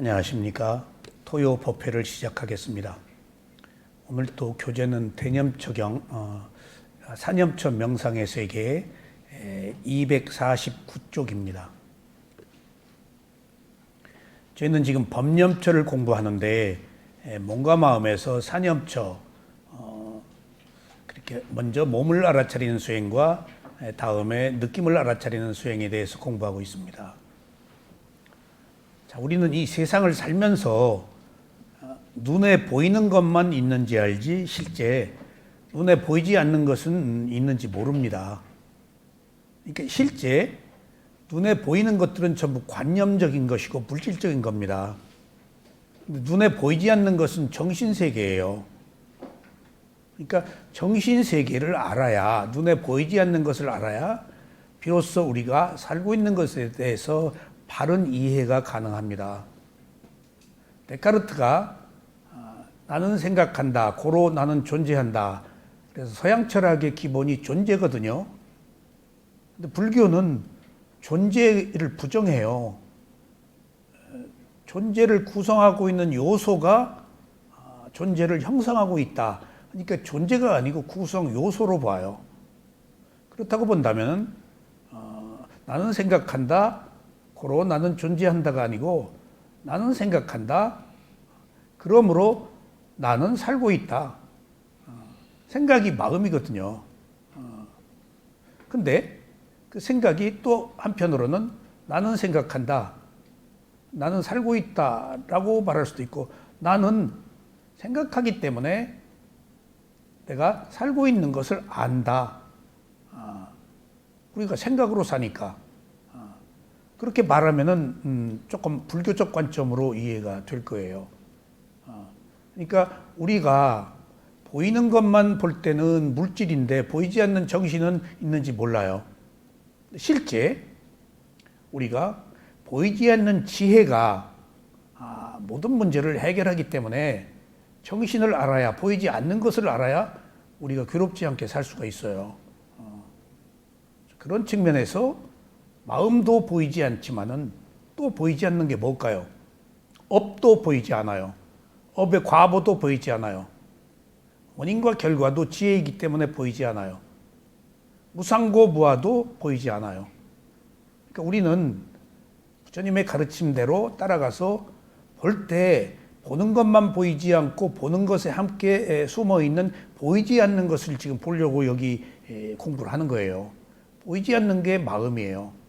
안녕하십니까. 토요 법회를 시작하겠습니다. 오늘 또 교재는 대념처경 사념처 명상의 세계 249쪽입니다. 저희는 지금 법념처를 공부하는데 몸과 마음에서 사념처 그렇게 먼저 몸을 알아차리는 수행과 다음에 느낌을 알아차리는 수행에 대해서 공부하고 있습니다. 자, 우리는 이 세상을 살면서 눈에 보이는 것만 있는지 알지 실제 눈에 보이지 않는 것은 있는지 모릅니다. 그러니까 실제 눈에 보이는 것들은 전부 관념적인 것이고 물질적인 겁니다. 눈에 보이지 않는 것은 정신세계예요. 그러니까 정신세계를 알아야, 눈에 보이지 않는 것을 알아야 비로소 우리가 살고 있는 것에 대해서 바른 이해가 가능합니다. 데카르트가 나는 생각한다, 고로 나는 존재한다. 그래서 서양 철학의 기본이 존재거든요. 근데 불교는 존재를 부정해요. 존재를 구성하고 있는 요소가 존재를 형성하고 있다. 그러니까 존재가 아니고 구성 요소로 봐요. 그렇다고 본다면 나는 생각한다, 고로 나는 존재한다가 아니고 나는 생각한다, 그러므로 나는 살고 있다. 생각이 마음이거든요. 근데 그 생각이 또 한편으로는 나는 생각한다, 나는 살고 있다라고 말할 수도 있고, 나는 생각하기 때문에 내가 살고 있는 것을 안다. 우리가 생각으로 사니까. 그렇게 말하면은 조금 불교적 관점으로 이해가 될 거예요. 그러니까 우리가 보이는 것만 볼 때는 물질인데 보이지 않는 정신은 있는지 몰라요. 실제 우리가 보이지 않는 지혜가 모든 문제를 해결하기 때문에 정신을 알아야, 보이지 않는 것을 알아야 우리가 괴롭지 않게 살 수가 있어요. 그런 측면에서 마음도 보이지 않지만은 또 보이지 않는 게 뭘까요? 업도 보이지 않아요. 업의 과보도 보이지 않아요. 원인과 결과도 지혜이기 때문에 보이지 않아요. 무상고 무아도 보이지 않아요. 그러니까 우리는 부처님의 가르침대로 따라가서 볼 때 보는 것만 보이지 않고 보는 것에 함께 숨어 있는 보이지 않는 것을 지금 보려고 여기 공부를 하는 거예요. 보이지 않는 게 마음이에요.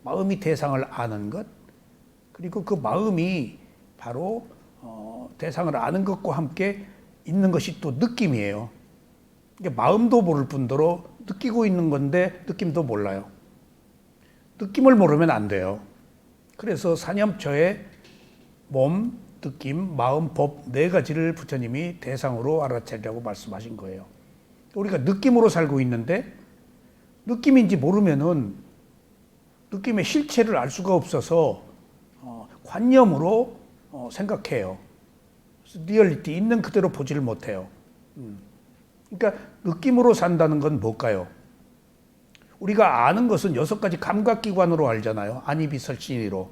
마음이 대상을 아는 것, 그리고 그 마음이 바로 대상을 아는 것과 함께 있는 것이 또 느낌이에요. 그러니까 마음도 모를 뿐더러 느끼고 있는 건데 느낌도 몰라요. 느낌을 모르면 안 돼요. 그래서 사념처의 몸, 느낌, 마음, 법 네 가지를 부처님이 대상으로 알아차리라고 말씀하신 거예요. 우리가 느낌으로 살고 있는데 느낌인지 모르면은 느낌의 실체를 알 수가 없어서 관념으로 생각해요. 리얼리티 있는 그대로 보지를 못해요. 그러니까 느낌으로 산다는 건 뭘까요? 우리가 아는 것은 6가지 감각기관으로 알잖아요. 안입이 설신이로.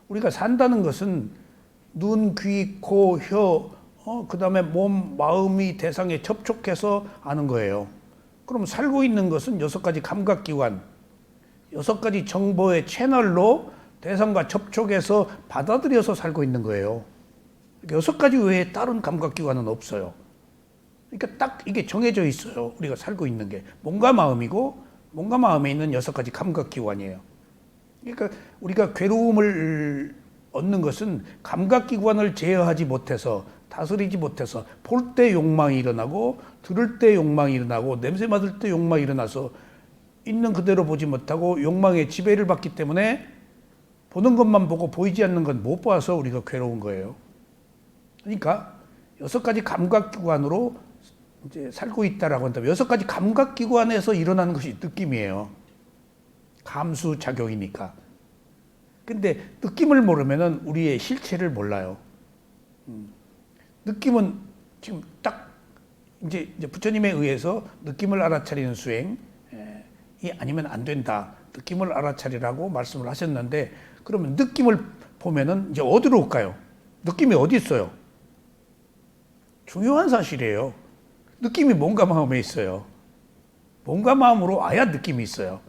우리가 산다는 것은 눈, 귀, 코, 혀, 그 다음에 몸, 마음이 대상에 접촉해서 아는 거예요. 그럼 살고 있는 것은 6가지 감각기관, 6가지 정보의 채널로 대상과 접촉해서 받아들여서 살고 있는 거예요. 6가지 외에 다른 감각기관은 없어요. 그러니까 딱 이게 정해져 있어요. 우리가 살고 있는 게 몸과 마음이고, 몸과 마음에 있는 6가지 감각기관이에요. 그러니까 우리가 괴로움을 얻는 것은 감각기관을 제어하지 못해서, 다스리지 못해서, 볼 때 욕망이 일어나고, 들을 때 욕망이 일어나고, 냄새 맡을 때 욕망이 일어나서 있는 그대로 보지 못하고 욕망의 지배를 받기 때문에 보는 것만 보고 보이지 않는 건 못 봐서 우리가 괴로운 거예요. 그러니까 6가지 감각기관으로 이제 살고 있다라고 한다면 6가지 감각기관에서 일어나는 것이 느낌이에요. 감수작용이니까. 근데 느낌을 모르면은 우리의 실체를 몰라요. 느낌은 지금 딱 이제 부처님에 의해서 느낌을 알아차리는 수행, 이 아니면 안 된다. 느낌을 알아차리라고 말씀을 하셨는데, 그러면 느낌을 보면은 이제 어디로 올까요? 느낌이 어디 있어요? 중요한 사실이에요. 느낌이 몸과 마음에 있어요. 몸과 마음으로 와야 느낌이 있어요.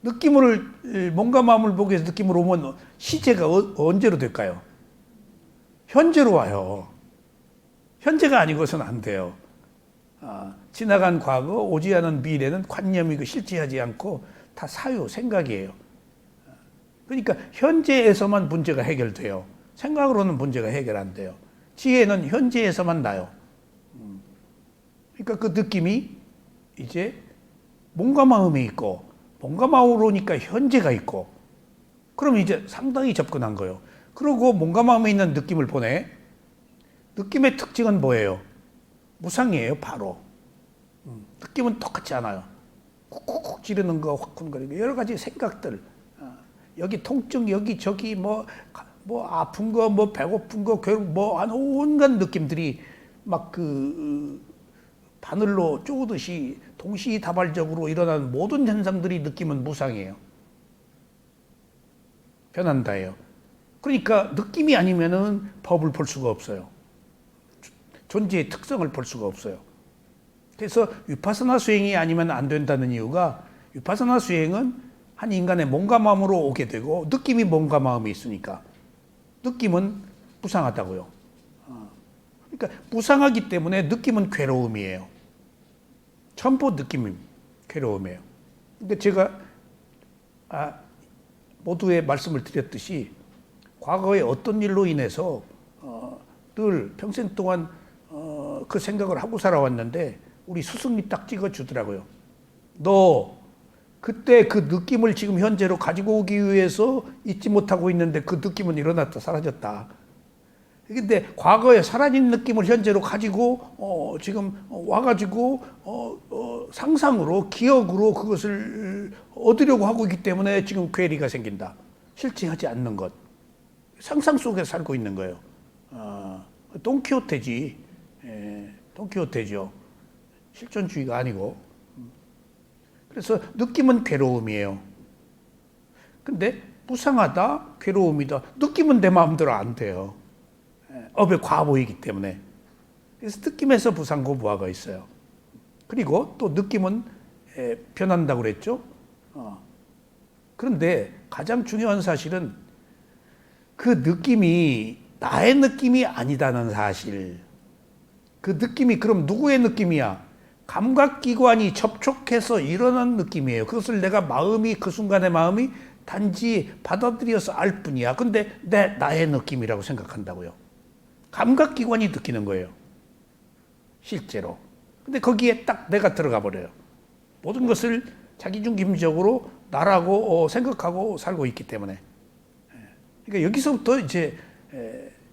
느낌을 몸과 마음을 보기 위해서 느낌으로 오면 시제가 언제로 될까요? 현재로 와요. 현재가 아니고서는 안 돼요. 지나간 과거, 오지 않은 미래는 관념이고 실제하지 않고 다 사유, 생각이에요. 그러니까 현재에서만 문제가 해결돼요. 생각으로는 문제가 해결 안 돼요. 지혜는 현재에서만 나요. 그러니까 그 느낌이 이제 몸과 마음이 있고, 몸과 마음으로 오니까 현재가 있고, 그럼 이제 상당히 접근한 거예요. 그리고 몸과 마음에 있는 느낌을 보내. 느낌의 특징은 뭐예요? 무상이에요, 바로. 느낌은 똑같지 않아요. 쿡쿡쿡 지르는 거, 화끈거리는 거, 여러 가지 생각들. 여기 통증, 여기 저기 뭐 아픈 거, 뭐 배고픈 거, 뭐 온갖 느낌들이 막 바늘로 쪼듯이 동시다발적으로 일어나는 모든 현상들이 느낌은 무상이에요. 변한다예요. 그러니까 느낌이 아니면은 법을 볼 수가 없어요. 존재의 특성을 볼 수가 없어요. 그래서 위파사나 수행이 아니면 안 된다는 이유가 위파사나 수행은 한 인간의 몸과 마음으로 오게 되고 느낌이 몸과 마음이 있으니까 느낌은 무상하다고요. 그러니까 무상하기 때문에 느낌은 괴로움이에요. 전부 느낌이 괴로움이에요. 근데 제가 모두에 말씀을 드렸듯이 과거에 어떤 일로 인해서 늘 평생 동안 그 생각을 하고 살아왔는데 우리 스승이 딱 찍어주더라고요. 너 그때 그 느낌을 지금 현재로 가지고 오기 위해서 잊지 못하고 있는데 그 느낌은 일어났다 사라졌다. 근데 과거에 사라진 느낌을 현재로 가지고 지금 와가지고 상상으로 기억으로 그것을 얻으려고 하고 있기 때문에 지금 괴리가 생긴다. 실체하지 않는 것. 상상 속에 살고 있는 거예요. 돈키호테지. 돈키호테죠. 실존주의가 아니고. 그래서 느낌은 괴로움이에요. 근데 무상하다, 괴로움이다. 느낌은 내 마음대로 안 돼요. 업의 과보이기 때문에. 그래서 느낌에서 부상고부화가 있어요. 그리고 또 느낌은 변한다고 그랬죠. 그런데 가장 중요한 사실은 그 느낌이 나의 느낌이 아니다는 사실. 그 느낌이 그럼 누구의 느낌이야? 감각기관이 접촉해서 일어난 느낌이에요. 그것을 내가 그 순간의 마음이 단지 받아들여서 알 뿐이야. 근데 나의 느낌이라고 생각한다고요. 감각기관이 느끼는 거예요. 실제로. 근데 거기에 딱 내가 들어가 버려요. 모든 것을 자기중심적으로 나라고 생각하고 살고 있기 때문에. 그러니까 여기서부터 이제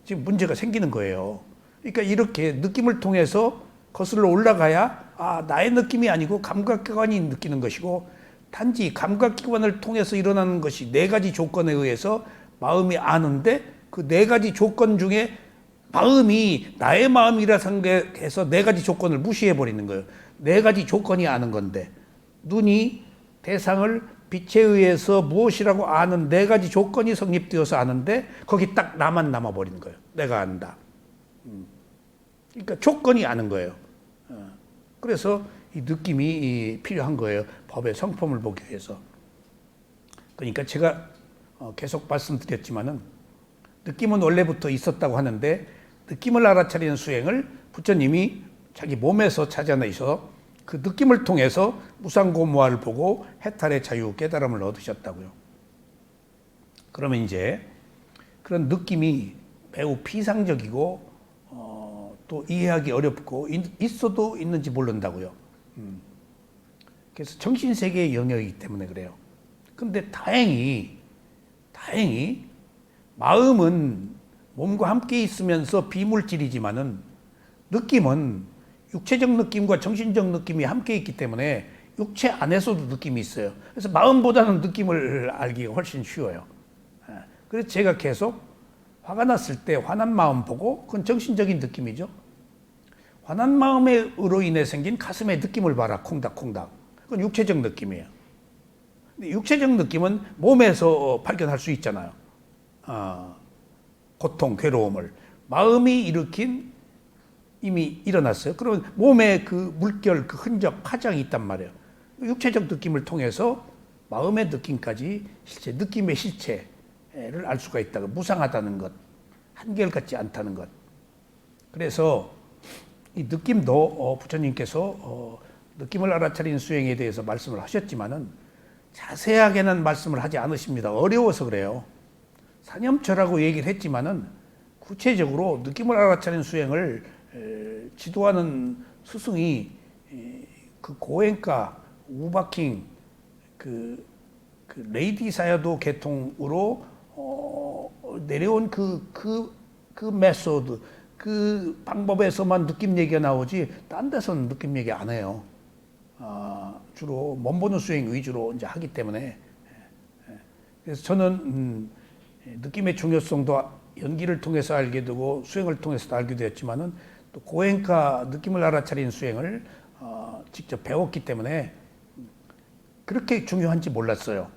지금 문제가 생기는 거예요. 그러니까 이렇게 느낌을 통해서 거슬러 올라가야 나의 느낌이 아니고 감각기관이 느끼는 것이고 단지 감각기관을 통해서 일어나는 것이 네 가지 조건에 의해서 마음이 아는데 그 네 가지 조건 중에 마음이 나의 마음이라 생각해서 네 가지 조건을 무시해 버리는 거예요. 네 가지 조건이 아는 건데 눈이 대상을 빛에 의해서 무엇이라고 아는 네 가지 조건이 성립되어서 아는데 거기 딱 나만 남아버리는 거예요. 내가 안다. 그러니까 조건이 아는 거예요. 그래서 이 느낌이 필요한 거예요. 법의 성품을 보기 위해서. 그러니까 제가 계속 말씀드렸지만은 느낌은 원래부터 있었다고 하는데 느낌을 알아차리는 수행을 부처님이 자기 몸에서 찾아내서 그 느낌을 통해서 무상고무화를 보고 해탈의 자유 깨달음을 얻으셨다고요. 그러면 이제 그런 느낌이 매우 피상적이고 또 이해하기 어렵고 있어도 있는지 모른다고요. 그래서 정신세계의 영역이기 때문에 그래요. 근데 다행히 마음은 몸과 함께 있으면서 비물질이지만은 느낌은 육체적 느낌과 정신적 느낌이 함께 있기 때문에 육체 안에서도 느낌이 있어요. 그래서 마음보다는 느낌을 알기가 훨씬 쉬워요. 그래서 제가 계속 화가 났을 때 화난 마음 보고 그건 정신적인 느낌이죠. 화난 마음으로 인해 생긴 가슴의 느낌을 봐라. 콩닥콩닥. 그건 육체적 느낌이에요. 근데 육체적 느낌은 몸에서 발견할 수 있잖아요. 고통, 괴로움을 마음이 일으킨 이미 일어났어요. 그러면 몸에 그 물결, 그 흔적, 파장이 있단 말이에요. 육체적 느낌을 통해서 마음의 느낌까지 실체, 느낌의 실체를 알 수가 있다. 무상하다는 것, 한결같지 않다는 것. 그래서 이 느낌도 부처님께서 느낌을 알아차리는 수행에 대해서 말씀을 하셨지만은 자세하게는 말씀을 하지 않으십니다. 어려워서 그래요. 사념처라고 얘기를 했지만은 구체적으로 느낌을 알아차리는 수행을 지도하는 스승이 그 고엔카, 우바킹, 그 레이디 사야도 계통으로 내려온 그 메소드, 그 방법에서만 느낌 얘기가 나오지 딴 데서는 느낌 얘기 안 해요. 주로 몸보는 수행 위주로 이제 하기 때문에. 그래서 저는 느낌의 중요성도 연기를 통해서 알게 되고 수행을 통해서도 알게 되었지만은 또 고행카 느낌을 알아차리는 수행을 직접 배웠기 때문에 그렇게 중요한지 몰랐어요.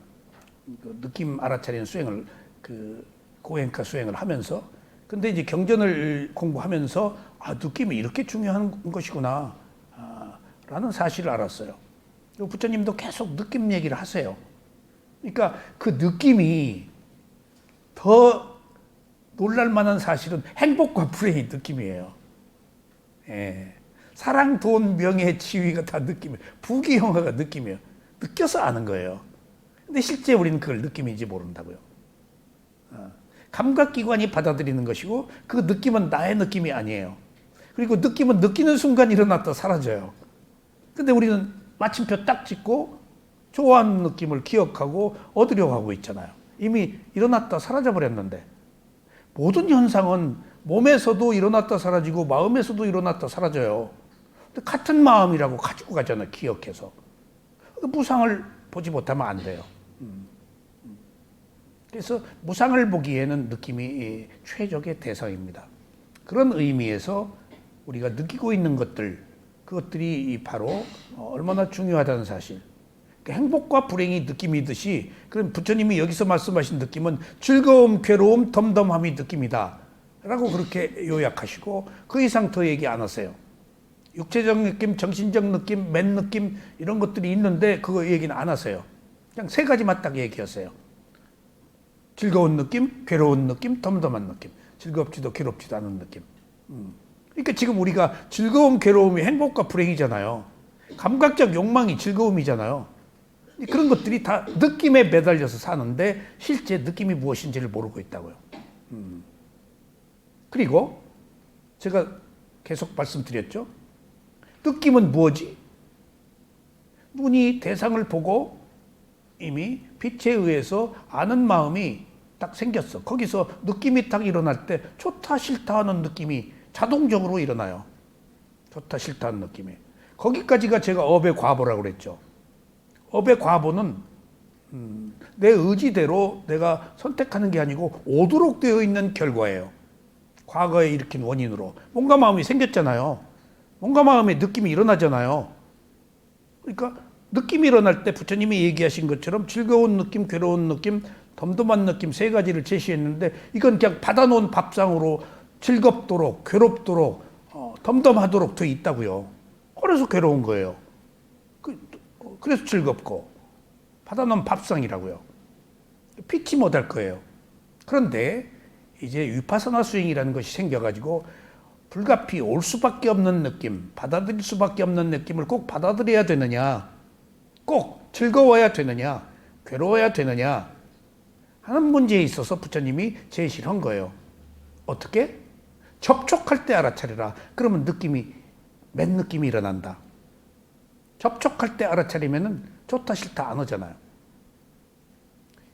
그 느낌 알아차리는 수행을 그 고행카 수행을 하면서. 근데 이제 경전을 공부하면서 느낌이 이렇게 중요한 것이구나 라는 사실을 알았어요. 부처님도 계속 느낌 얘기를 하세요. 그러니까 그 느낌이 더 놀랄만한 사실은 행복과 불행의 느낌이에요. 예. 사랑, 돈, 명예, 지위가 다 느낌이에요. 부귀영화가 느낌이에요. 느껴서 아는 거예요. 근데 실제 우리는 그걸 느낌인지 모른다고요. 감각기관이 받아들이는 것이고 그 느낌은 나의 느낌이 아니에요. 그리고 느낌은 느끼는 순간 일어났다 사라져요. 근데 우리는 마침표 딱 찍고 좋아하는 느낌을 기억하고 얻으려고 하고 있잖아요. 이미 일어났다 사라져 버렸는데 모든 현상은 몸에서도 일어났다 사라지고 마음에서도 일어났다 사라져요. 근데 같은 마음이라고 가지고 가잖아요. 기억해서. 무상을 보지 못하면 안 돼요. 그래서 무상을 보기에는 느낌이 최적의 대상입니다. 그런 의미에서 우리가 느끼고 있는 것들, 그것들이 바로 얼마나 중요하다는 사실. 그러니까 행복과 불행이 느낌이듯이, 그럼 부처님이 여기서 말씀하신 느낌은 즐거움, 괴로움, 덤덤함이 느낌이다 라고 그렇게 요약하시고 그 이상 더 얘기 안 하세요. 육체적 느낌, 정신적 느낌, 맨 느낌 이런 것들이 있는데 그거 얘기는 안 하세요. 그냥 세 가지만 딱 얘기하세요. 즐거운 느낌, 괴로운 느낌, 덤덤한 느낌. 즐겁지도 괴롭지도 않은 느낌. 그러니까 지금 우리가 즐거움, 괴로움이 행복과 불행이잖아요. 감각적 욕망이 즐거움이잖아요. 그런 것들이 다 느낌에 매달려서 사는데 실제 느낌이 무엇인지를 모르고 있다고요. 그리고 제가 계속 말씀드렸죠. 느낌은 무엇이? 눈이 대상을 보고 이미 빛에 의해서 아는 마음이 딱 생겼어. 거기서 느낌이 딱 일어날 때 좋다 싫다 하는 느낌이 자동적으로 일어나요. 좋다 싫다 하는 느낌이. 거기까지가 제가 업의 과보라고 그랬죠. 업의 과보는 내 의지대로 내가 선택하는 게 아니고 오도록 되어 있는 결과예요. 과거에 일으킨 원인으로. 뭔가 마음이 생겼잖아요. 뭔가 마음에 느낌이 일어나잖아요. 그러니까 느낌이 일어날 때 부처님이 얘기하신 것처럼 즐거운 느낌, 괴로운 느낌, 덤덤한 느낌 세 가지를 제시했는데 이건 그냥 받아놓은 밥상으로 즐겁도록, 괴롭도록, 덤덤하도록 돼 있다고요. 그래서 괴로운 거예요. 그래서 즐겁고 받아놓은 밥상이라고요. 피치 못할 거예요. 그런데 이제 위파사나 수행이라는 것이 생겨가지고 불가피 올 수밖에 없는 느낌, 받아들일 수밖에 없는 느낌을 꼭 받아들여야 되느냐, 꼭 즐거워야 되느냐, 괴로워야 되느냐 하는 문제에 있어서 부처님이 제시를 한 거예요. 어떻게? 접촉할 때 알아차리라. 그러면 느낌이, 맨 느낌이 일어난다. 접촉할 때 알아차리면은 좋다 싫다 안 하잖아요.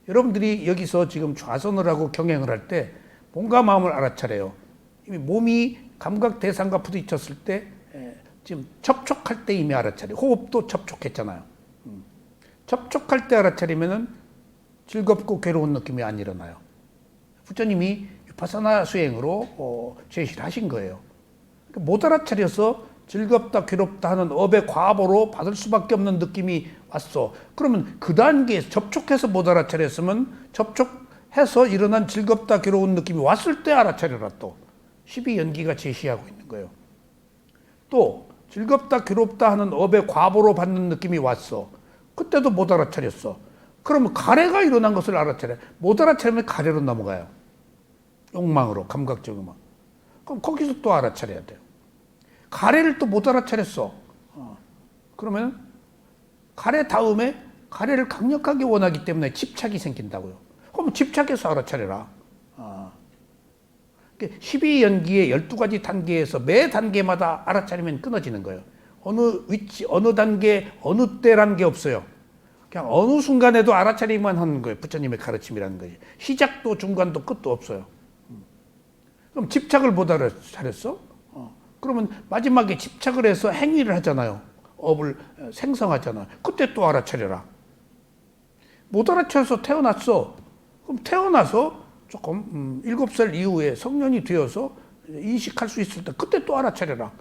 여러분들이 여기서 지금 좌선을 하고 경행을 할 때 몸과 마음을 알아차려요. 이미 몸이 감각 대상과 부딪혔을 때 지금 접촉할 때 이미 알아차려. 호흡도 접촉했잖아요. 접촉할 때 알아차리면은 즐겁고 괴로운 느낌이 안 일어나요. 부처님이 위파사나 수행으로 제시를 하신 거예요. 못 알아차려서 즐겁다 괴롭다 하는 업의 과보로 받을 수밖에 없는 느낌이 왔어. 그러면 그 단계에서 접촉해서 못 알아차렸으면 접촉 해서 일어난 즐겁다 괴로운 느낌이 왔을 때 알아차려라. 또 12연기가 제시하고 있는 거예요. 또 즐겁다 괴롭다 하는 업의 과보로 받는 느낌이 왔어. 그때도 못 알아차렸어. 그러면 가래가 일어난 것을 알아차려. 못 알아차리면 가래로 넘어가요. 욕망으로, 감각적 욕망. 그럼 거기서 또 알아차려야 돼요. 가래를 또 못 알아차렸어. 그러면 가래 다음에 가래를 강력하게 원하기 때문에 집착이 생긴다고요. 그럼 집착해서 알아차려라. 12연기의 12가지 단계에서 매 단계마다 알아차리면 끊어지는 거예요. 어느 위치, 어느 단계, 어느 때라는 게 없어요. 그냥 어느 순간에도 알아차리기만 하는 거예요. 부처님의 가르침이라는 거지. 시작도 중간도 끝도 없어요. 그럼 집착을 못 알아차렸어? 그러면 마지막에 집착을 해서 행위를 하잖아요. 업을 생성하잖아요. 그때 또 알아차려라. 못 알아차려서 태어났어. 그럼 태어나서 조금 7살 이후에 성년이 되어서 인식할 수 있을 때 그때 또 알아차려라.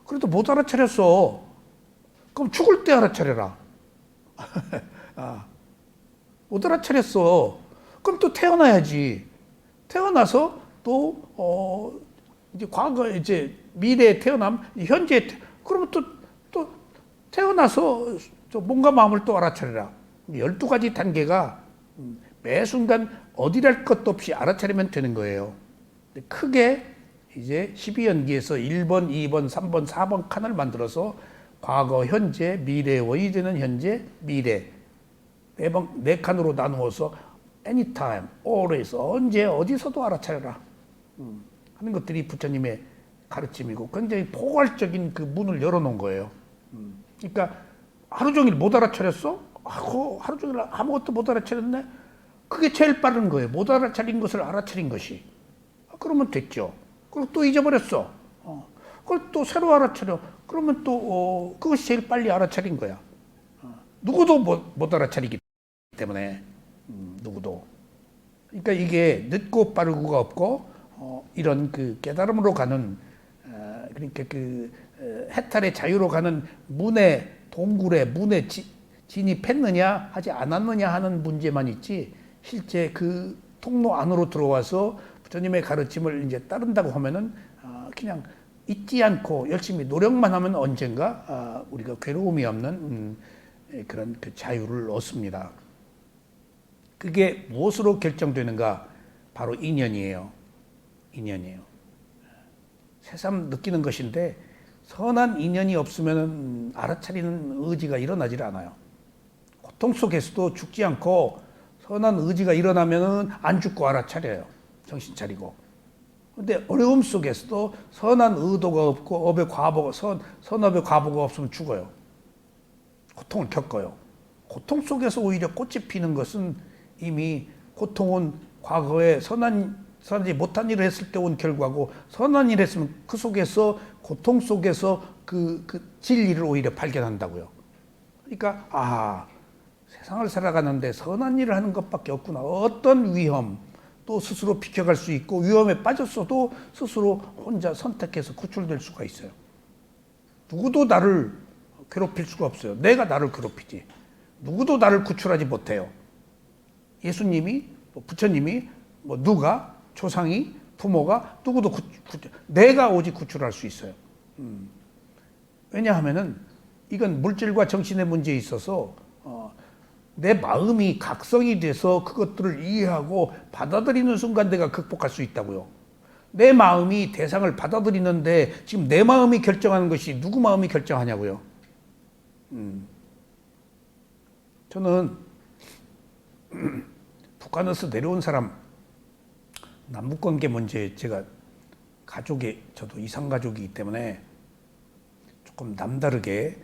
그래도 못 알아차렸어. 그럼 죽을 때 알아차려라. 못 알아차렸어. 그럼 또 태어나야지. 태어나서 또 이제 과거 이제 미래에 태어남 현재 그러면 또 태어나서 몸과 마음을 또 알아차려라. 12가지 단계가 매 순간 어디랄 것도 없이 알아차리면 되는 거예요. 크게 이제 12연기에서 1번, 2번, 3번, 4번 칸을 만들어서 과거, 현재, 미래, 원이 되는 현재, 미래 네 칸으로 나누어서 anytime, always, 언제 어디서도 알아차려라 하는 것들이 부처님의 가르침이고 굉장히 포괄적인 그 문을 열어놓은 거예요. 그러니까 하루 종일 못 알아차렸어? 하루 종일 아무것도 못 알아차렸네? 그게 제일 빠른 거예요. 못 알아차린 것을 알아차린 것이. 그러면 됐죠. 그리고 또 잊어버렸어. 그걸 또 새로 알아차려. 그러면 또 그것이 제일 빨리 알아차린 거야. 누구도 못 알아차리기 때문에 누구도. 그러니까 이게 늦고 빠르고가 없고 이런 그 깨달음으로 가는 그러니까 그 해탈의 자유로 가는 문의 동굴에 문에 진입했느냐 하지 않았느냐 하는 문제만 있지 실제 그 통로 안으로 들어와서 부처님의 가르침을 이제 따른다고 하면은 그냥 잊지 않고 열심히 노력만 하면 언젠가 우리가 괴로움이 없는 그런 그 자유를 얻습니다. 그게 무엇으로 결정되는가? 바로 인연이에요. 인연이에요. 새삼 느끼는 것인데 선한 인연이 없으면 알아차리는 의지가 일어나질 않아요. 고통 속에서도 죽지 않고 선한 의지가 일어나면 안 죽고 알아차려요. 정신 차리고. 근데 어려움 속에서도 선한 의도가 없고 업의 과보가 선업의 과보가 없으면 죽어요. 고통을 겪어요. 고통 속에서 오히려 꽃이 피는 것은 이미 고통은 과거에 선하지 못한 일을 했을 때 온 결과고 선한 일을 했으면 그 속에서 고통 속에서 그 진리를 오히려 발견한다고요. 그러니까 세상을 살아가는데 선한 일을 하는 것밖에 없구나. 어떤 위험 또 스스로 비켜갈 수 있고 위험에 빠졌어도 스스로 혼자 선택해서 구출될 수가 있어요. 누구도 나를 괴롭힐 수가 없어요. 내가 나를 괴롭히지. 누구도 나를 구출하지 못해요. 예수님이, 부처님이, 누가, 조상이, 부모가 누구도 내가 오직 구출할 수 있어요. 왜냐하면은 이건 물질과 정신의 문제에 있어서 내 마음이 각성이 돼서 그것들을 이해하고 받아들이는 순간 내가 극복할 수 있다고요. 내 마음이 대상을 받아들이는데 지금 내 마음이 결정하는 것이 누구 마음이 결정하냐고요. 저는 북한에서 내려온 사람 남북관계 문제 제가 저도 이상가족이기 때문에 조금 남다르게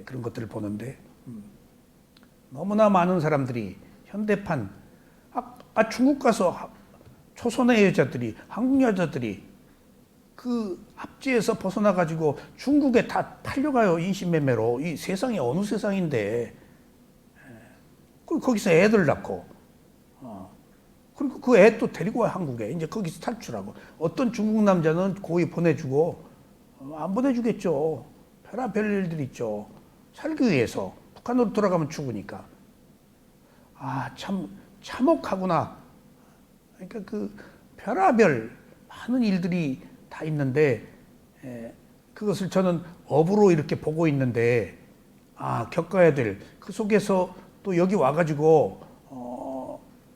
그런 것들을 보는데 너무나 많은 사람들이 현대판 중국 가서 초선의 여자들이 한국 여자들이 그 압제에서 벗어나 가지고 중국에 다 팔려가요. 인신매매로. 이 세상이 어느 세상인데 거기서 애들 낳고 그리고 그 애 또 데리고 와 한국에 이제 거기서 탈출하고 어떤 중국 남자는 고이 보내주고 안 보내주겠죠. 별의별 일들 있죠. 살기 위해서 북한으로 돌아가면 죽으니까 참 참혹하구나. 그러니까 그 별하별 많은 일들이 다 있는데 그것을 저는 업으로 이렇게 보고 있는데 겪어야 될 그 속에서 또 여기 와가지고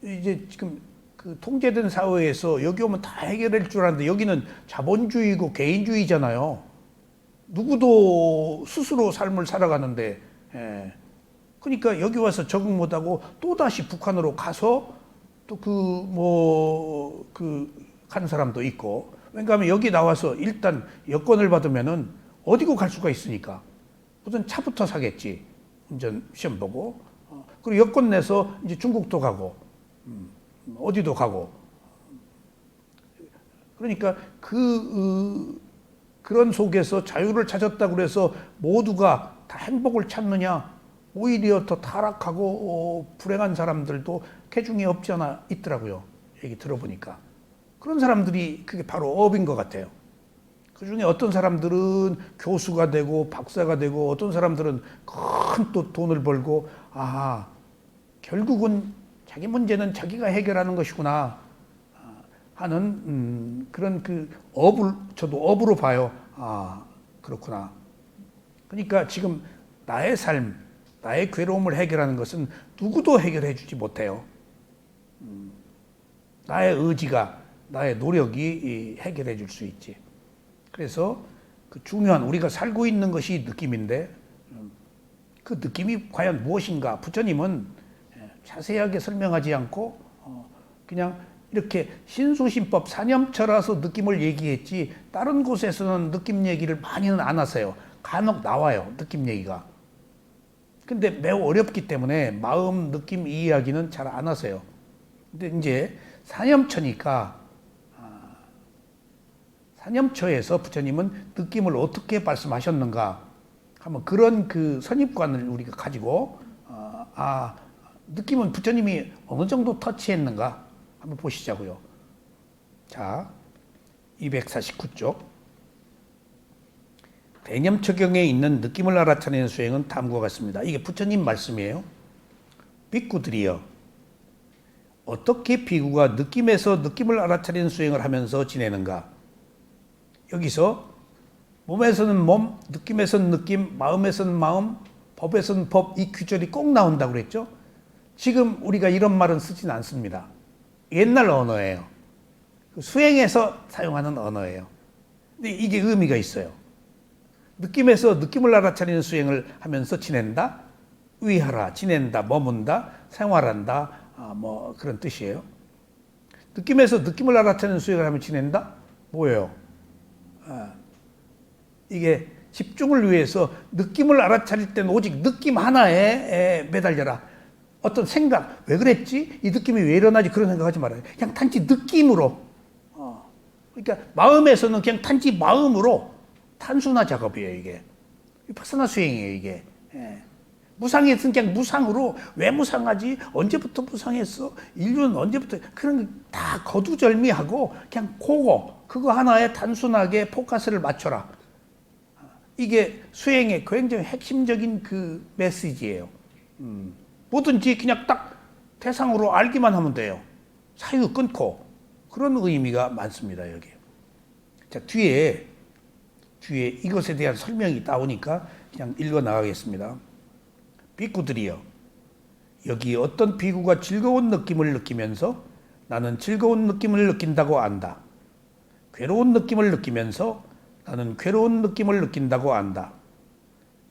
이제 지금 그 통제된 사회에서 여기 오면 다 해결될 줄 알았는데 여기는 자본주의고 개인주의잖아요. 누구도 스스로 삶을 살아가는데 그러니까 여기 와서 적응 못하고 또다시 북한으로 가서 또 간 사람도 있고 왜냐하면 여기 나와서 일단 여권을 받으면은 어디고 갈 수가 있으니까 우선 차부터 사겠지. 운전 시험 보고 그리고 여권 내서 이제 중국도 가고 어디도 가고 그러니까 그런 속에서 자유를 찾았다고 그래서 모두가 다 행복을 찾느냐 오히려 더 타락하고 불행한 사람들도 개중에 없지 않아 있더라고요. 얘기 들어보니까 그런 사람들이 그게 바로 업인 것 같아요. 그 중에 어떤 사람들은 교수가 되고 박사가 되고 어떤 사람들은 큰 또 돈을 벌고 결국은 자기 문제는 자기가 해결하는 것이구나 하는 그런 그 업을 저도 업으로 봐요. 그렇구나. 그러니까 지금 나의 삶, 나의 괴로움을 해결하는 것은 누구도 해결해 주지 못해요. 나의 의지가, 나의 노력이 해결해 줄 수 있지. 그래서 그 중요한 우리가 살고 있는 것이 느낌인데 그 느낌이 과연 무엇인가? 부처님은 자세하게 설명하지 않고 그냥 이렇게 신수신법 사념처라서 느낌을 얘기했지 다른 곳에서는 느낌 얘기를 많이는 안 하세요. 간혹 나와요. 느낌 얘기가. 근데 매우 어렵기 때문에 마음, 느낌 이야기는 잘 안 하세요. 근데 이제 사념처니까 사념처에서 부처님은 느낌을 어떻게 말씀하셨는가 하면 그런 그 선입관을 우리가 가지고 느낌은 부처님이 어느 정도 터치했는가 한번 보시자고요. 자, 249쪽 대념처경에 있는 느낌을 알아차리는 수행은 다음과 같습니다. 이게 부처님 말씀이에요. 빅구들이여 어떻게 비구가 느낌에서 느낌을 알아차리는 수행을 하면서 지내는가? 여기서 몸에서는 몸, 느낌에서는 느낌, 마음에서는 마음, 법에서는 법 이 규절이 꼭 나온다고 그랬죠. 지금 우리가 이런 말은 쓰진 않습니다. 옛날 언어예요. 수행에서 사용하는 언어예요. 근데 이게 의미가 있어요. 느낌에서 느낌을 알아차리는 수행을 하면서 지낸다, 위하라, 지낸다, 머문다, 생활한다, 뭐 그런 뜻이에요. 느낌에서 느낌을 알아차리는 수행을 하면 지낸다? 뭐예요? 이게 집중을 위해서 느낌을 알아차릴 때는 오직 느낌 하나에 매달려라. 어떤 생각, 왜 그랬지? 이 느낌이 왜 일어나지? 그런 생각하지 말아요. 그냥 단지 느낌으로. 그러니까 마음에서는 그냥 단지 마음으로 단순화 작업이에요, 이게. 파사나 수행이에요, 이게. 무상했으면 그냥 무상으로 왜 무상하지? 언제부터 무상했어? 인류는 언제부터 그런 다 거두절미하고 그냥 그거 하나에 단순하게 포커스를 맞춰라. 이게 수행의 굉장히 핵심적인 그 메시지예요. 뭐든지 그냥 딱 대상으로 알기만 하면 돼요. 사유 끊고 그런 의미가 많습니다, 여기. 자, 뒤에 이것에 대한 설명이 나오니까 그냥 읽어 나가겠습니다. 비구들이여 여기 어떤 비구가 즐거운 느낌을 느끼면서 나는 즐거운 느낌을 느낀다고 안다. 괴로운 느낌을 느끼면서 나는 괴로운 느낌을 느낀다고 안다.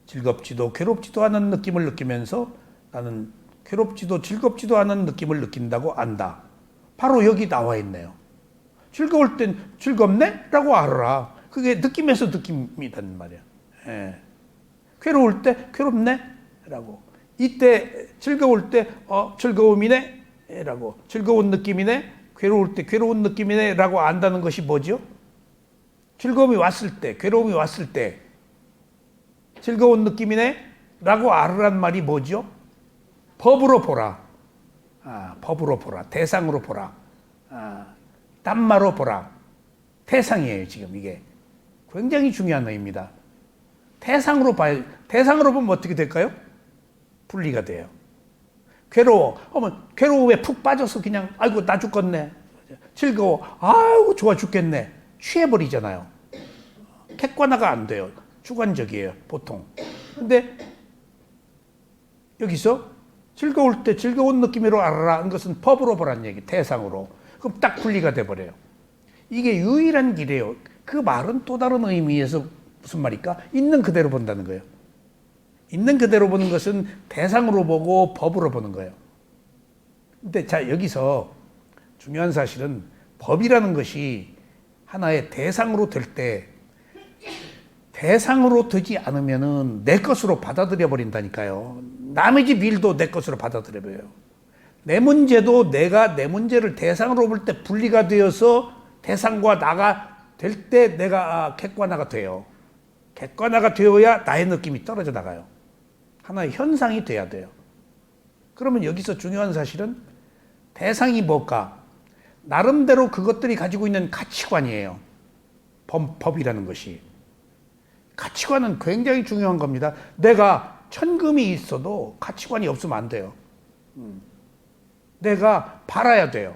즐겁지도 괴롭지도 않은 느낌을 느끼면서 나는 괴롭지도 즐겁지도 않은 느낌을 느낀다고 안다. 바로 여기 나와 있네요. 즐거울 땐 즐겁네? 라고 알아라. 그게 느낌에서 느낌이란 말이야. 괴로울 때 괴롭네? 라고. 이때 즐거울 때 즐거움이네? 라고. 즐거운 느낌이네? 괴로울 때 괴로운 느낌이네? 라고 안다는 것이 뭐죠? 즐거움이 왔을 때, 괴로움이 왔을 때 즐거운 느낌이네? 라고 알으란 말이 뭐죠? 법으로 보라. 법으로 보라. 대상으로 보라. 땀마로 보라. 대상이에요, 지금 이게. 굉장히 중요한 의미입니다. 대상으로 봐야, 대상으로 보면 어떻게 될까요? 분리가 돼요. 괴로워. 괴로움에 푹 빠져서 그냥, 아이고, 나 죽겠네. 즐거워. 아우 좋아 죽겠네. 취해버리잖아요. 객관화가 안 돼요. 주관적이에요, 보통. 근데 여기서 즐거울 때 즐거운 느낌으로 알아라. 이것은 법으로 보란 얘기, 대상으로. 그럼 딱 분리가 돼버려요. 이게 유일한 길이에요. 그 말은 또 다른 의미에서 무슨 말일까? 있는 그대로 본다는 거예요. 있는 그대로 보는 것은 대상으로 보고 법으로 보는 거예요. 근데 자, 여기서 중요한 사실은 법이라는 것이 하나의 대상으로 될 때 대상으로 되지 않으면은 내 것으로 받아들여 버린다니까요. 남의 집 일도 내 것으로 받아들여 버려요. 내 문제도 내가 내 문제를 대상으로 볼 때 분리가 되어서 대상과 나가 될 때 내가 객관화가 돼요. 객관화가 되어야 나의 느낌이 떨어져 나가요. 하나의 현상이 돼야 돼요. 그러면 여기서 중요한 사실은 대상이 뭘까? 나름대로 그것들이 가지고 있는 가치관이에요. 법이라는 것이. 가치관은 굉장히 중요한 겁니다. 내가 천금이 있어도 가치관이 없으면 안 돼요. 내가 팔아야 돼요.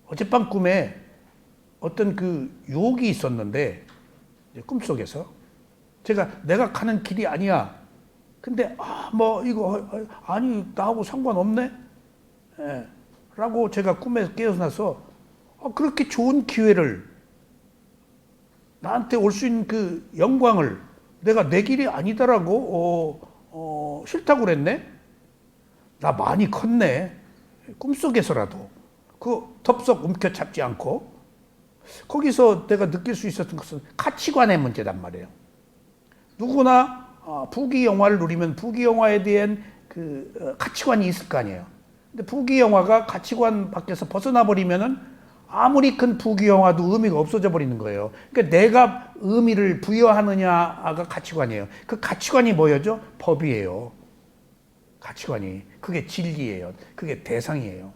어젯밤 꿈에 어떤 그 유혹이 있었는데 꿈속에서 내가 가는 길이 아니야. 근데 이거 아니 나하고 상관없네. 예. 라고 제가 꿈에서 깨어나서 그렇게 좋은 기회를 나한테 올 수 있는 그 영광을 내가 내 길이 아니다라고 싫다고 그랬네. 나 많이 컸네. 꿈속에서라도 그 덥석 움켜잡지 않고 거기서 내가 느낄 수 있었던 것은 가치관의 문제란 말이에요. 누구나 부귀 영화를 누리면 부귀 영화에 대한 그 가치관이 있을 거 아니에요. 근데 부귀 영화가 가치관 밖에서 벗어나 버리면은 아무리 큰 부귀 영화도 의미가 없어져 버리는 거예요. 그러니까 내가 의미를 부여하느냐가 가치관이에요. 그 가치관이 뭐였죠? 법이에요. 가치관이. 그게 진리예요. 그게 대상이에요.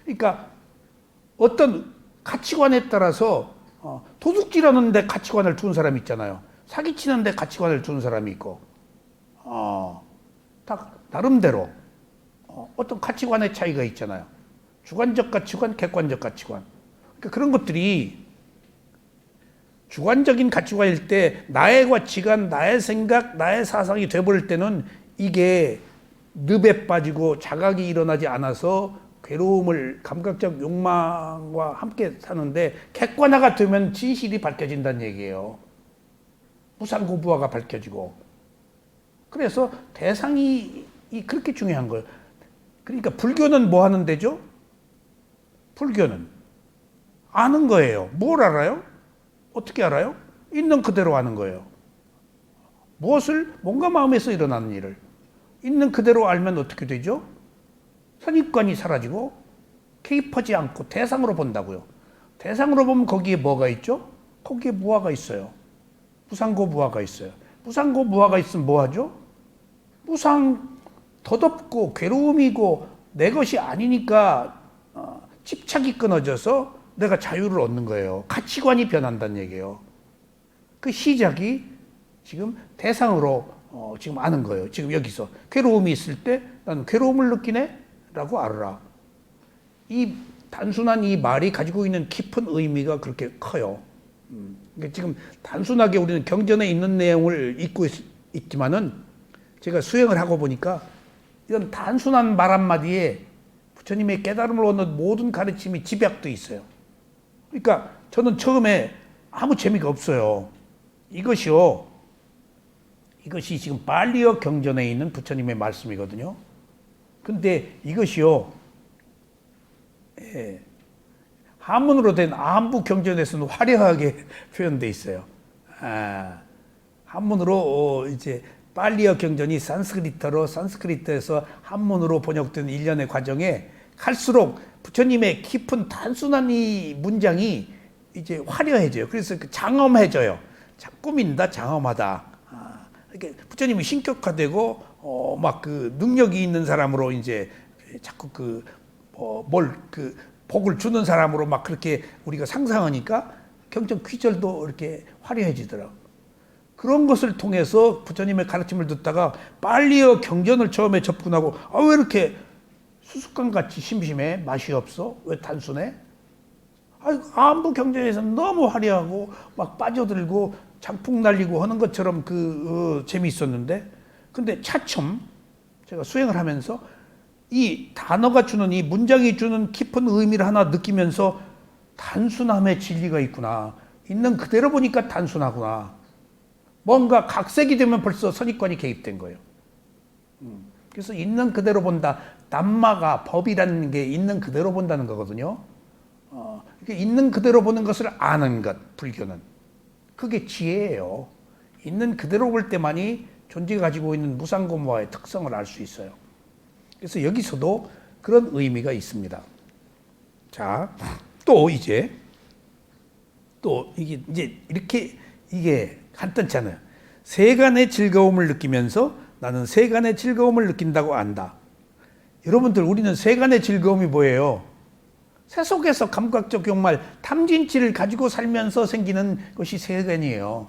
그러니까 어떤 가치관에 따라서 도둑질하는데 가치관을 둔 사람이 있잖아요. 사기치는데 가치관을 둔 사람이 있고 다 나름대로 어떤 가치관의 차이가 있잖아요. 주관적 가치관, 객관적 가치관. 그러니까 그런 것들이 주관적인 가치관일 때 나의 가치관, 나의 생각, 나의 사상이 돼버릴 때는 이게 늪에 빠지고 자각이 일어나지 않아서 괴로움을 감각적 욕망과 함께 사는데 객관화가 되면 진실이 밝혀진다는 얘기예요. 무상고부화가 밝혀지고. 그래서 대상이 그렇게 중요한 거예요. 그러니까 불교는 뭐 하는 데죠? 불교는 아는 거예요. 뭘 알아요? 어떻게 알아요? 있는 그대로 아는 거예요. 무엇을? 뭔가 마음에서 일어나는 일을 있는 그대로 알면 어떻게 되죠? 선입관이 사라지고 개입하지 않고 대상으로 본다고요. 대상으로 보면 거기에 뭐가 있죠? 거기에 무아가 있어요. 무상고 무아가 있어요. 무상고 무아가 있으면 뭐 하죠? 덧없고 괴로움이고 내 것이 아니니까 집착이 끊어져서 내가 자유를 얻는 거예요. 가치관이 변한다는 얘기예요. 그 시작이 지금 대상으로 지금 아는 거예요. 지금 여기서 괴로움이 있을 때 나는 괴로움을 느끼네? 라고 알아라. 이 단순한 이 말이 가지고 있는 깊은 의미가 그렇게 커요. 그러니까 지금 단순하게 우리는 경전에 있는 내용을 읽고 있지만은 제가 수행을 하고 보니까 이런 단순한 말 한마디에 부처님의 깨달음을 얻는 모든 가르침이 집약돼 있어요. 그러니까 저는 처음에 아무 재미가 없어요. 이것이 지금 발리어 경전에 있는 부처님의 말씀이거든요. 근데 이것이요, 한문으로 된 암부 경전에서는 화려하게 표현돼 있어요. 한문으로 이제 발리어 경전이 산스크리트에서 한문으로 번역된 일련의 과정에 갈수록 부처님의 깊은 단순한 이 문장이 이제 화려해져요. 그래서 장엄해져요. 꾸민다, 장엄하다. 이렇게 부처님이 신격화되고 막 그 능력이 있는 사람으로 이제 자꾸 복을 주는 사람으로 막 그렇게 우리가 상상하니까 경전 귀절도 이렇게 화려해지더라고. 그런 것을 통해서 부처님의 가르침을 듣다가 발리어 경전을 처음에 접근하고 왜 이렇게 수수깡 같이 심심해? 맛이 없어? 왜 단순해? 안보 경쟁에서는 너무 화려하고 막 빠져들고 장풍 날리고 하는 것처럼 재미있었는데, 근데 차츰 제가 수행을 하면서 이 단어가 주는, 이 문장이 주는 깊은 의미를 하나 느끼면서 단순함의 진리가 있구나. 있는 그대로 보니까 단순하구나. 뭔가 각색이 되면 벌써 선입관이 개입된 거예요. 그래서 있는 그대로 본다. 남마가, 법이라는 게 있는 그대로 본다는 거거든요. 있는 그대로 보는 것을 아는 것, 불교는. 그게 지혜예요. 있는 그대로 볼 때만이 존재가 가지고 있는 무상고무와의 특성을 알 수 있어요. 그래서 여기서도 그런 의미가 있습니다. 자, 또 이제 이게 간단찮아요. 세간의 즐거움을 느끼면서 나는 세간의 즐거움을 느낀다고 안다. 여러분들, 우리는 세간의 즐거움이 뭐예요? 세속에서 감각적 욕망, 탐진치를 가지고 살면서 생기는 것이 세간이에요.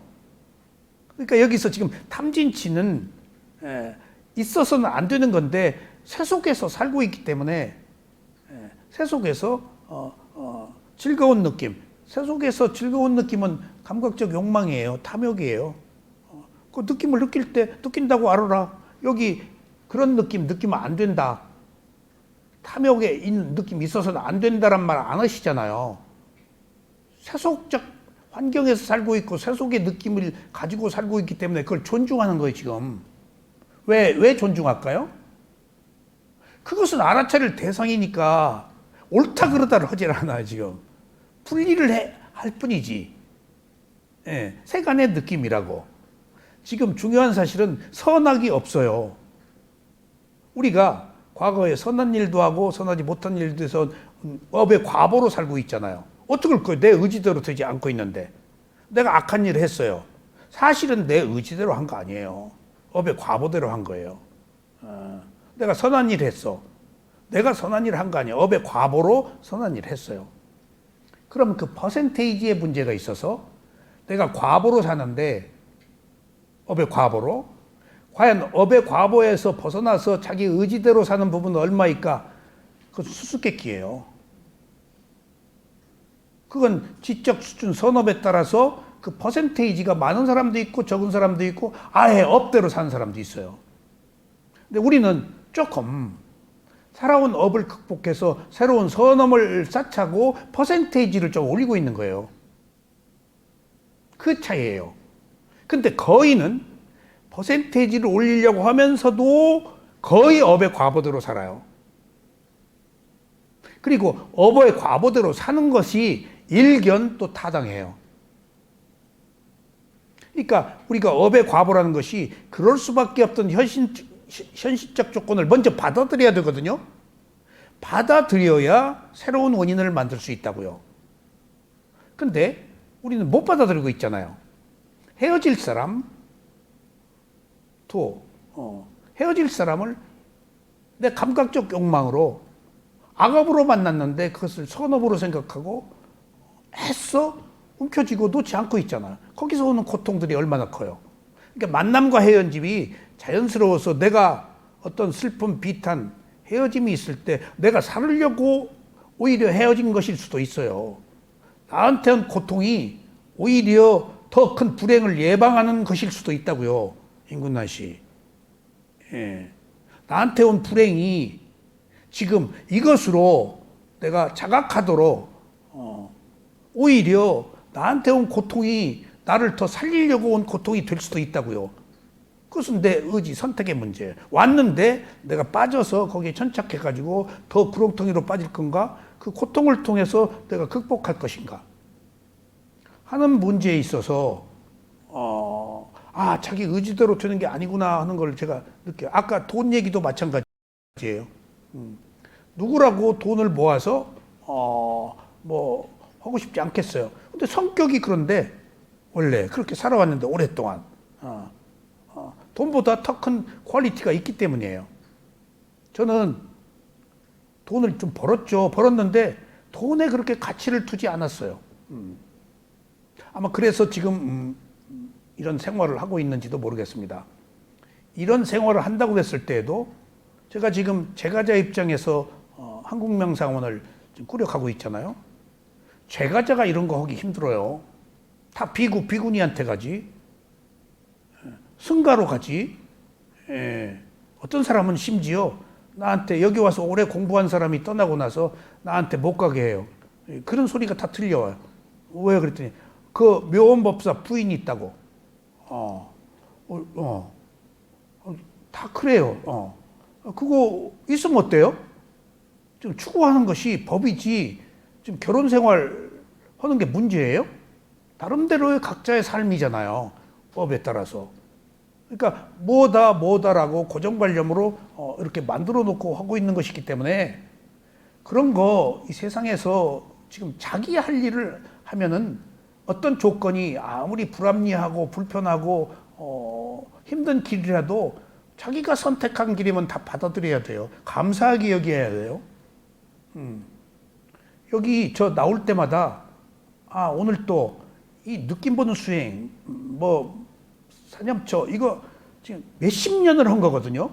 그러니까 여기서 지금 탐진치는 있어서는 안 되는 건데 세속에서 살고 있기 때문에 세속에서 즐거운 느낌, 세속에서 즐거운 느낌은 감각적 욕망이에요. 탐욕이에요. 그 느낌을 느낄 때 느낀다고 알아라. 여기 그런 느낌 느끼면 안 된다. 탐욕에 있는 느낌이 있어서는 안 된다란 말 안 하시잖아요. 세속적 환경에서 살고 있고 세속의 느낌을 가지고 살고 있기 때문에 그걸 존중하는 거예요, 지금. 왜 존중할까요? 그것은 알아차릴 대상이니까 옳다 그르다를 하질 않아요, 지금. 분리를 할 뿐이지. 세간의 느낌이라고. 지금 중요한 사실은 선악이 없어요. 우리가 과거에 선한 일도 하고 선하지 못한 일도 해서 업의 과보로 살고 있잖아요. 어떻게 할 거예요? 내 의지대로 되지 않고 있는데. 내가 악한 일을 했어요. 사실은 내 의지대로 한 거 아니에요. 업의 과보대로 한 거예요. 내가 선한 일 했어. 내가 선한 일을 한 거 아니에요. 업의 과보로 선한 일을 했어요. 그럼 그 퍼센테이지의 문제가 있어서 내가 과보로 사는데, 업의 과보로, 과연 업의 과보에서 벗어나서 자기 의지대로 사는 부분은 얼마일까? 그건 수수께끼예요. 그건 지적 수준, 선업에 따라서 그 퍼센테이지가 많은 사람도 있고 적은 사람도 있고 아예 업대로 사는 사람도 있어요. 근데 우리는 조금 살아온 업을 극복해서 새로운 선업을 쌓자고 퍼센테이지를 좀 올리고 있는 거예요. 그 차이예요. 근데 거의는 퍼센테이지를 올리려고 하면서도 거의 업의 과보대로 살아요. 그리고 업의 과보대로 사는 것이 일견 또 타당해요. 그러니까 우리가 업의 과보라는 것이 그럴 수밖에 없던 현실적 조건을 먼저 받아들여야 되거든요. 받아들여야 새로운 원인을 만들 수 있다고요. 근데 우리는 못 받아들이고 있잖아요. 헤어질 사람, 헤어질 사람을 내 감각적 욕망으로 악업으로 만났는데 그것을 선업으로 생각하고 애써 움켜쥐고 놓지 않고 있잖아요. 거기서 오는 고통들이 얼마나 커요. 그러니까 만남과 헤어짐이 자연스러워서 내가 어떤 슬픔, 비탄, 헤어짐이 있을 때 내가 살으려고 오히려 헤어진 것일 수도 있어요. 나한테 온 고통이 오히려 더 큰 불행을 예방하는 것일 수도 있다고요. 임군난 씨. 나한테 온 불행이 지금 이것으로 내가 자각하도록 오히려 나한테 온 고통이 나를 더 살리려고 온 고통이 될 수도 있다고요. 그것은 내 의지, 선택의 문제예요. 왔는데 내가 빠져서 거기에 천착해가지고 더 구렁텅이로 빠질 건가? 그 고통을 통해서 내가 극복할 것인가? 하는 문제에 있어서 자기 의지대로 되는 게 아니구나 하는 걸 제가 느껴요. 아까 돈 얘기도 마찬가지예요. 누구라고 돈을 모아서 하고 싶지 않겠어요. 근데 성격이 그런데 원래 그렇게 살아왔는데 오랫동안 돈보다 더 큰 퀄리티가 있기 때문이에요. 저는 돈을 좀 벌었는데 돈에 그렇게 가치를 두지 않았어요. 아마 그래서 지금 이런 생활을 하고 있는지도 모르겠습니다. 이런 생활을 한다고 했을 때에도 제가 지금 제과자 입장에서 한국명상원을 지금 꾸려가고 있잖아요. 제과자가 이런 거 하기 힘들어요. 다 비구니한테 가지. 승가로 가지. 예. 어떤 사람은 심지어 나한테 여기 와서 오래 공부한 사람이 떠나고 나서 나한테 못 가게 해요. 그런 소리가 다 들려와요. 왜 그랬더니 그 묘원법사 부인이 있다고. 다 그래요. 그거 있으면 어때요? 좀 추구하는 것이 법이지. 지금 결혼 생활 하는 게 문제예요? 나름대로의 각자의 삶이잖아요. 법에 따라서. 그러니까 뭐다라고 고정관념으로 이렇게 만들어 놓고 하고 있는 것이기 때문에 그런 거 이 세상에서 지금 자기 할 일을 하면은 어떤 조건이 아무리 불합리하고 불편하고 힘든 길이라도 자기가 선택한 길이면 다 받아들여야 돼요. 감사하게 여겨야 돼요. 여기 저 나올 때마다 오늘 또 이 느낌 보는 수행 사념처 이거 지금 몇십 년을 한 거거든요.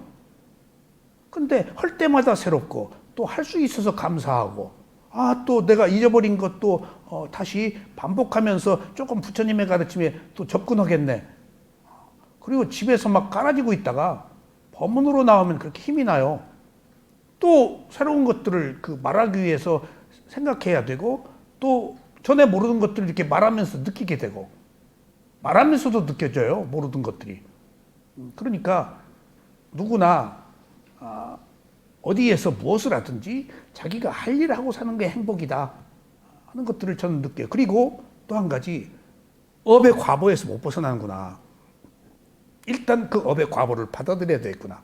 근데 할 때마다 새롭고 또 할 수 있어서 감사하고 또 내가 잊어버린 것도 다시 반복하면서 조금 부처님의 가르침에 또 접근하겠네. 그리고 집에서 막 깔아지고 있다가 법문으로 나오면 그렇게 힘이 나요. 또 새로운 것들을 말하기 위해서 생각해야 되고 또 전에 모르는 것들을 이렇게 말하면서 느끼게 되고 말하면서도 느껴져요. 모르는 것들이. 그러니까 누구나 어디에서 무엇을 하든지 자기가 할 일을 하고 사는 게 행복이다 하는 것들을 저는 느껴요. 그리고 또 한 가지 업의 과보에서 못 벗어나는구나. 일단 그 업의 과보를 받아들여야 되겠구나.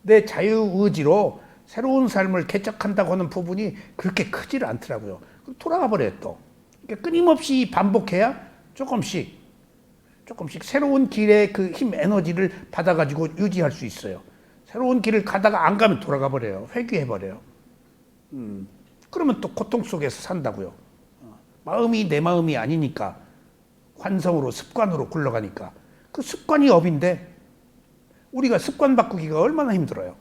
내 자유의지로 새로운 삶을 개척한다고 하는 부분이 그렇게 크지를 않더라고요. 돌아가 버려요 또. 그러니까 끊임없이 반복해야 조금씩 새로운 길의 그 힘 에너지를 받아가지고 유지할 수 있어요. 새로운 길을 가다가 안 가면 돌아가 버려요. 회귀해 버려요. 그러면 또 고통 속에서 산다고요. 마음이 내 마음이 아니니까 환성으로 습관으로 굴러가니까 그 습관이 업인데 우리가 습관 바꾸기가 얼마나 힘들어요.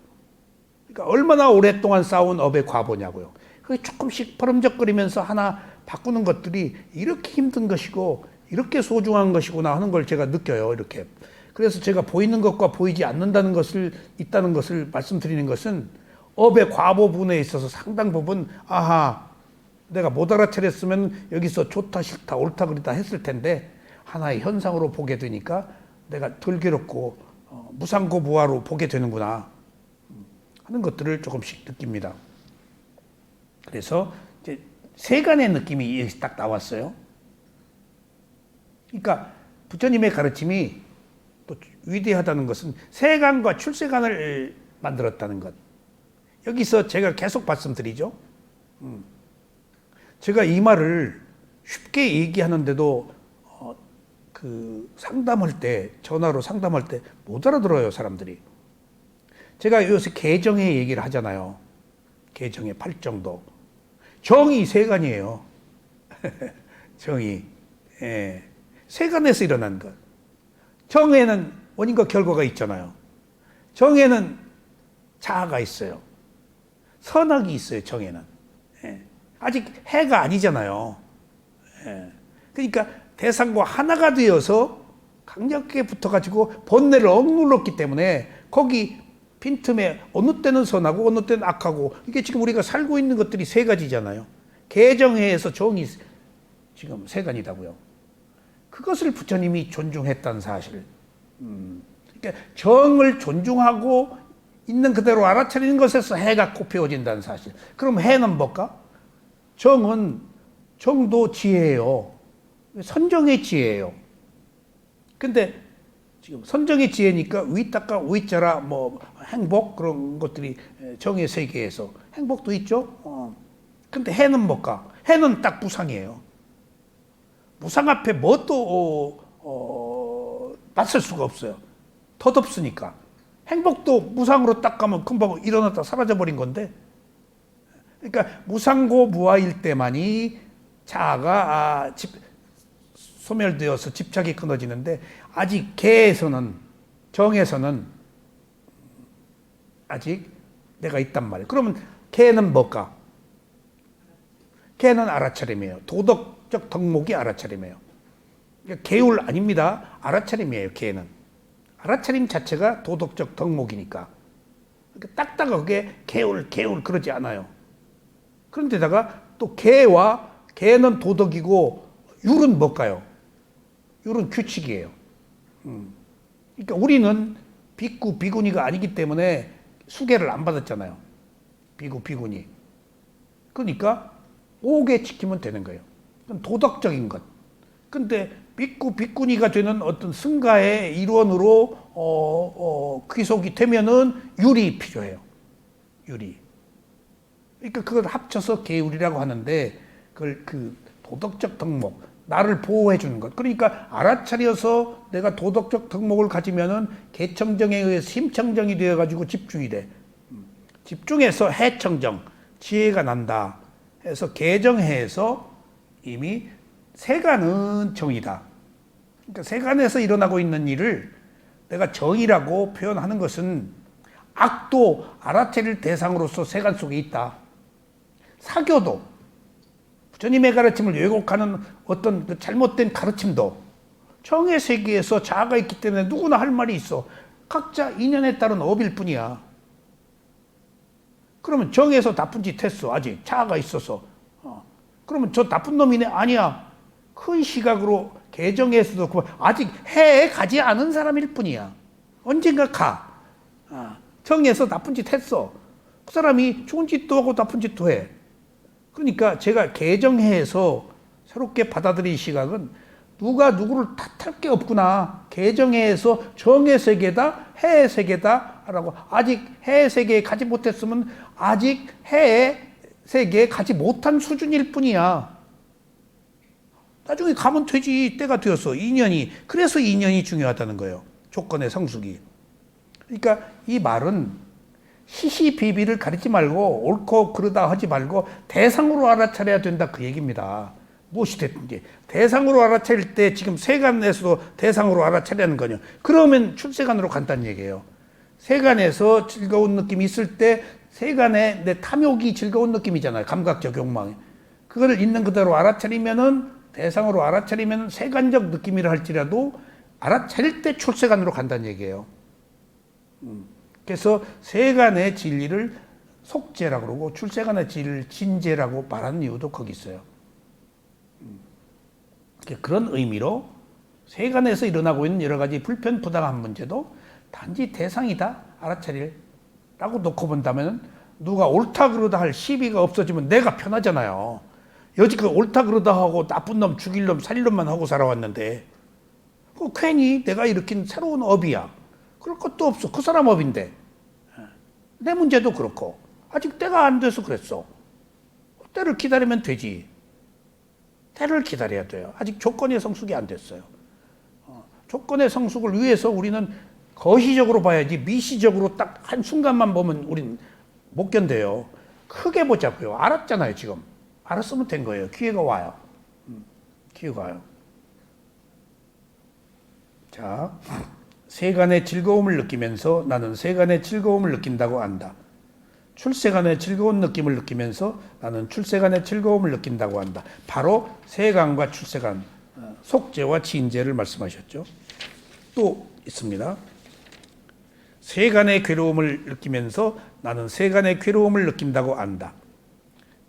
그러니까 얼마나 오랫동안 쌓아온 업의 과보냐고요. 그게 조금씩 버름적거리면서 하나 바꾸는 것들이 이렇게 힘든 것이고 이렇게 소중한 것이구나 하는 걸 제가 느껴요. 이렇게. 그래서 제가 보이는 것과 보이지 않는다는 것을 있다는 것을 말씀드리는 것은 업의 과보 부분에 있어서 상당 부분 내가 못 알아차렸으면 여기서 좋다 싫다 옳다 그르다 했을 텐데 하나의 현상으로 보게 되니까 내가 덜 괴롭고 무상고무화로 보게 되는구나 하는 것들을 조금씩 느낍니다. 그래서 이제 세간의 느낌이 여기서 딱 나왔어요. 그러니까 부처님의 가르침이 또 위대하다는 것은 세간과 출세간을 만들었다는 것. 여기서 제가 계속 말씀드리죠. 제가 이 말을 쉽게 얘기하는데도 상담할 때 전화로 상담할 때 못 알아들어요 사람들이. 제가 요새 개정의 얘기를 하잖아요. 개정의 8정도. 정이 세간이에요. 정이. 세간에서 일어난 것. 정에는 원인과 결과가 있잖아요. 정에는 자아가 있어요. 선악이 있어요. 정에는. 아직 해가 아니잖아요. 그러니까 대상과 하나가 되어서 강력하게 붙어가지고 번뇌를 억눌렀기 때문에 거기 빈틈에 어느 때는 선하고 어느 때는 악하고 이게 지금 우리가 살고 있는 것들이 세 가지잖아요. 개정해에서 정이 지금 세간이다고요. 그것을 부처님이 존중했다는 사실. 그러니까 정을 존중하고 있는 그대로 알아차리는 것에서 해가 꼽혀진다는 사실. 그럼 해는 뭘까? 정도 지혜예요. 선정의 지혜예요. 근데 지금 선정의 지혜니까 위탁과 위자라 행복 그런 것들이 정의 세계에서 행복도 있죠. 근데 해는 뭘까? 해는 딱 무상이에요. 무상 앞에 뭣도 맞설 수가 없어요. 덧없으니까. 행복도 무상으로 딱 가면 금방 일어났다 사라져버린 건데 그러니까 무상고 무아일 때만이 자아가 소멸되어서 집착이 끊어지는데 아직 개에서는 정에서는 아직 내가 있단 말이에요. 그러면 개는 뭘까? 개는 알아차림이에요. 도덕적 덕목이 알아차림이에요. 그러니까 개울 아닙니다. 알아차림이에요. 개는. 알아차림 자체가 도덕적 덕목이니까. 그러니까 딱딱하게 개울 그러지 않아요. 그런데다가 또 개는 도덕이고 율은 뭘까요? 율은 규칙이에요. 그러니까 우리는 비구, 비구니가 아니기 때문에 수계를 안 받았잖아요. 비구, 비구니. 그러니까 5개 지키면 되는 거예요. 그건 도덕적인 것. 근데 비구, 비구니가 되는 어떤 승가의 일원으로 귀속이 되면은 율이 필요해요. 율이. 그러니까 그걸 합쳐서 계율이라고 하는데 그걸 그 도덕적 덕목, 나를 보호해 주는 것. 그러니까 알아차려서 내가 도덕적 덕목을 가지면은 계청정에 의해서 심청정이 되어 가지고 집중이 돼. 집중해서 해청정, 지혜가 난다. 해서 계정해에서 이미 세간은 정이다. 그러니까 세간에서 일어나고 있는 일을 내가 정이라고 표현하는 것은 악도 알아차릴 대상으로서 세간 속에 있다. 사교도 부처님의 가르침을 왜곡하는 어떤 그 잘못된 가르침도 정의 세계에서 자아가 있기 때문에 누구나 할 말이 있어. 각자 인연에 따른 업일 뿐이야. 그러면 정에서 나쁜 짓 했어. 아직 자아가 있어서. 그러면 저 나쁜 놈이네. 아니야. 큰 시각으로 개정에서도 아직 해에 가지 않은 사람일 뿐이야. 언젠가 가. 정에서 나쁜 짓 했어. 그 사람이 좋은 짓도 하고 나쁜 짓도 해. 그러니까 제가 개정해에서 새롭게 받아들인 시각은 누가 누구를 탓할 게 없구나. 개정해에서 정의 세계다, 해의 세계다 라고. 아직 해의 세계에 가지 못했으면 아직 해의 세계에 가지 못한 수준일 뿐이야. 나중에 가면 되지. 때가 되었어. 인연이. 그래서 인연이 중요하다는 거예요. 조건의 성숙이. 그러니까 이 말은 시시비비를 가리지 말고 옳고 그르다 하지 말고 대상으로 알아차려야 된다 그 얘기입니다. 무엇이 됐든지 대상으로 알아차릴 때 지금 세간에서도 대상으로 알아차리는 거냐. 그러면 출세간으로 간다는 얘기예요. 세간에서 즐거운 느낌이 있을 때 세간에 내 탐욕이 즐거운 느낌이잖아요. 감각적 욕망이. 그걸 있는 그대로 알아차리면은 대상으로 알아차리면 세간적 느낌이라 할지라도 알아차릴 때 출세간으로 간다는 얘기예요. 그래서 세간의 진리를 속죄라고 그러고 출세간의 진리를 진죄라고 말하는 이유도 거기 있어요. 그런 의미로 세간에서 일어나고 있는 여러 가지 불편부당한 문제도 단지 대상이다 알아차릴라고 놓고 본다면 누가 옳다 그러다 할 시비가 없어지면 내가 편하잖아요. 여지껏 옳다 그러다 하고 나쁜 놈 죽일 놈 살릴 놈만 하고 살아왔는데 괜히 내가 일으킨 새로운 업이야. 그럴 것도 없어. 그 사람 업인데. 내 문제도 그렇고 아직 때가 안 돼서 그랬어. 때를 기다리면 되지. 때를 기다려야 돼요. 아직 조건의 성숙이 안 됐어요. 조건의 성숙을 위해서 우리는 거시적으로 봐야지 미시적으로 딱 한순간만 보면 우린 못 견뎌요. 크게 보자고요. 알았잖아요. 지금. 알았으면 된 거예요. 기회가 와요. 기회가 와요. 자, 세간의 즐거움을 느끼면서 나는 세간의 즐거움을 느낀다고 안다. 출세간의 즐거운 느낌을 느끼면서 나는 출세간의 즐거움을 느낀다고 한다. 바로 세간과 출세간, 속죄와 진죄를 말씀하셨죠. 또 있습니다. 세간의 괴로움을 느끼면서 나는 세간의 괴로움을 느낀다고 안다.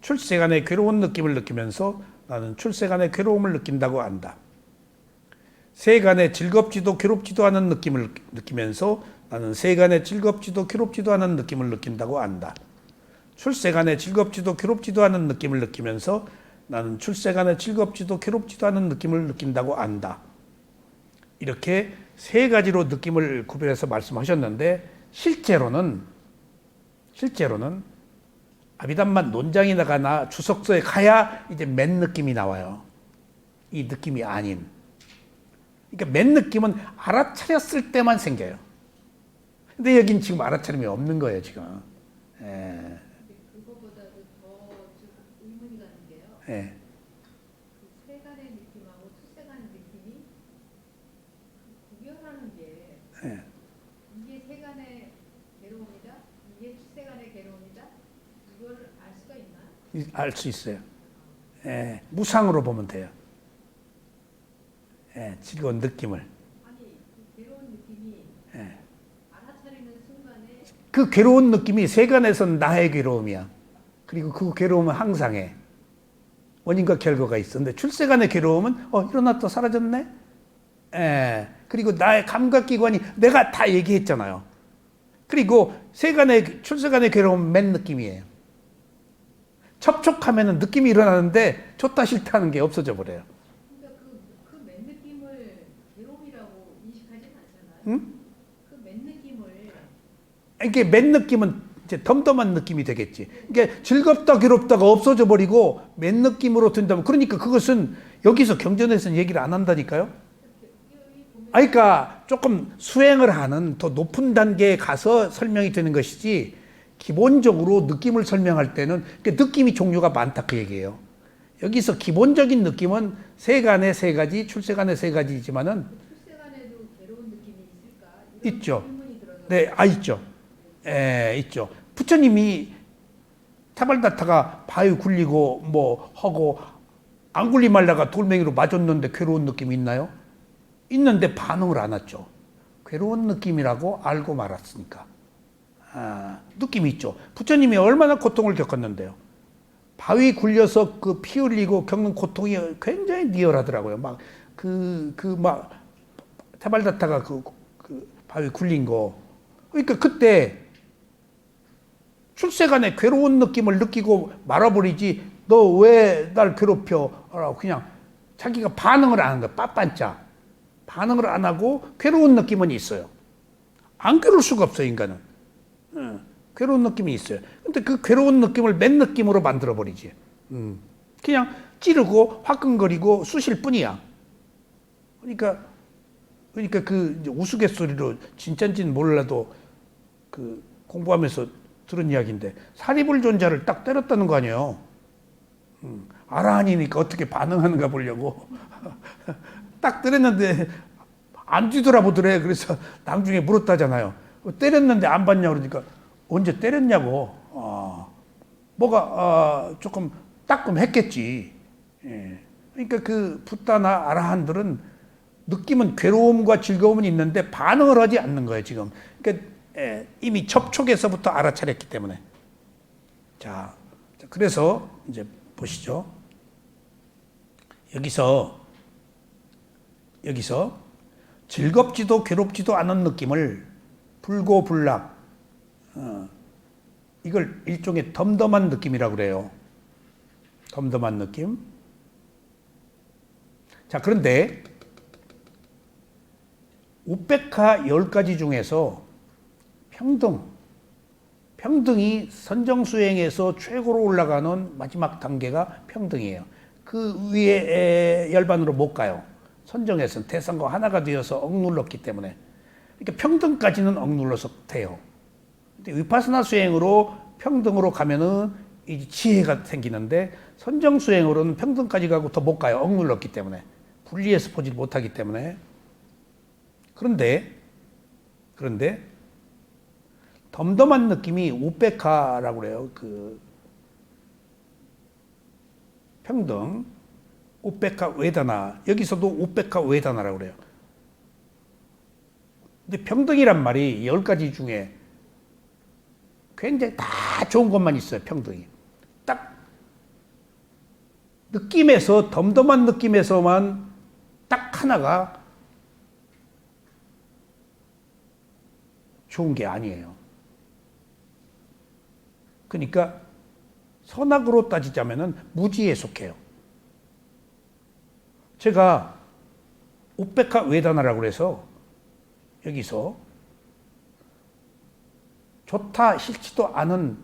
출세간의 괴로운 느낌을 느끼면서 나는 출세간의 괴로움을 느낀다고 안다. 세간의 즐겁지도 괴롭지도 않은 느낌을 느끼면서 나는 세간의 즐겁지도 괴롭지도 않은 느낌을 느낀다고 안다. 출세간의 즐겁지도 괴롭지도 않은 느낌을 느끼면서 나는 출세간의 즐겁지도 괴롭지도 않은 느낌을 느낀다고 안다. 이렇게 세 가지로 느낌을 구별해서 말씀하셨는데 실제로는 아비담만 논장에 나가나 주석서에 가야 이제 맨 느낌이 나와요. 이 느낌이 아닌. 그러니까 맨 느낌은 알아차렸을 때만 생겨요. 근데 여긴 지금 알아차림이 없는 거예요, 지금. 예. 그거보다도 더 의문이 가는 게요. 예. 그 세간의 느낌하고 출세간의 느낌이 구별하는 게 예. 이게 세간의 괴로움이다. 이게 출세 간의 괴로움이다. 이걸 알 수가 있나? 알 수 있어요. 예, 무상으로 보면 돼요. 예, 즐거운 느낌을. 아니 그 괴로운 느낌이 예. 알아차리는 순간에 그 괴로운 느낌이 세간에서는 나의 괴로움이야. 그리고 그 괴로움은 항상 해. 원인과 결과가 있어. 근데 출세간의 괴로움은 일어났다 사라졌네. 예. 그리고 나의 감각기관이 내가 다 얘기했잖아요. 그리고 출세간의 괴로움은 맨 느낌이에요. 접촉하면은 느낌이 일어나는데 좋다 싫다는 게 없어져 버려요. 그러니까 그맨 느낌을 괴로움이라고 인식하지는 않잖아요. 응? 그맨 느낌을 이게 맨 느낌은 이제 덤덤한 느낌이 되겠지. 이게 즐겁다 괴롭다가 없어져 버리고 맨 느낌으로 든다면 그러니까 그것은 여기서 경전에서는 얘기를 안 한다니까요. 여기 보면 그러니까 조금 수행을 하는 더 높은 단계에 가서 설명이 되는 것이지 기본적으로 느낌을 설명할 때는 느낌이 종류가 많다 그 얘기예요. 여기서 기본적인 느낌은 세간의 세 가지, 출세간의 세 가지이지만은 출세 간에도 괴로운 느낌이 있을까? 이런 있죠. 질문이 들어서 네, 있죠. 예, 있죠. 부처님이 타발다타가 바위 굴리고 뭐 하고 안 굴리 말다가 돌멩이로 맞았는데 괴로운 느낌이 있나요? 있는데 반응을 안 했죠. 괴로운 느낌이라고 알고 말았으니까. 느낌이 있죠. 부처님이 얼마나 고통을 겪었는데요. 바위 굴려서 그 피 흘리고 겪는 고통이 굉장히 리얼하더라고요. 막 타발다타가 그 바위 굴린 거. 그러니까 그때 출세간에 괴로운 느낌을 느끼고 말아버리지 너 왜 날 괴롭혀? 라고 그냥 자기가 반응을 안 하는 거야. 빠빤짜. 반응을 안 하고 괴로운 느낌은 있어요. 안 괴로울 수가 없어요, 인간은. 괴로운 느낌이 있어요. 근데 그 괴로운 느낌을 맨 느낌으로 만들어버리지. 그냥 찌르고 화끈거리고 쑤실 뿐이야. 그러니까 그 우스갯소리로 진짠지는 몰라도 그 공부하면서 들은 이야기인데 사리불존자를 딱 때렸다는 거 아니에요. 아라한이니까 어떻게 반응하는가 보려고 딱 때렸는데 안 뒤돌아보더래. 그래서 나중에 물었다잖아요. 때렸는데 안 받냐 그러니까 언제 때렸냐고. 뭐가 조금 따끔했겠지. 예. 그러니까 그 붓다나 아라한들은 느낌은 괴로움과 즐거움은 있는데 반응을 하지 않는 거예요 지금. 그러니까 이미 접촉에서부터 알아차렸기 때문에. 자, 그래서 이제 보시죠. 여기서 즐겁지도 괴롭지도 않은 느낌을 불고불락, 이걸 일종의 덤덤한 느낌이라고 그래요. 덤덤한 느낌. 자, 그런데 우페카 10가지 중에서 평등이 선정수행에서 최고로 올라가는 마지막 단계가 평등이에요. 그 위에 열반으로 못 가요. 선정에서는 대상과 하나가 되어서 억눌렀기 때문에. 그러니까 평등까지는 억눌러서 돼요. 근데 위파스나 수행으로 평등으로 가면은 이 지혜가 생기는데 선정 수행으로는 평등까지 가고 더 못 가요. 억눌렀기 때문에. 분리해서 보지 못하기 때문에. 그런데 덤덤한 느낌이 우페카라고 그래요. 그 평등, 우페카 웨다나. 여기서도 우페카 웨다나라고 그래요. 근데 평등이란 말이 10가지 중에 굉장히 다 좋은 것만 있어요. 평등이. 딱 느낌에서, 덤덤한 느낌에서만 딱 하나가 좋은 게 아니에요. 그러니까 선악으로 따지자면은 무지에 속해요. 제가 우페카 웨다나라고 그래서 여기서 좋다 싫지도 않은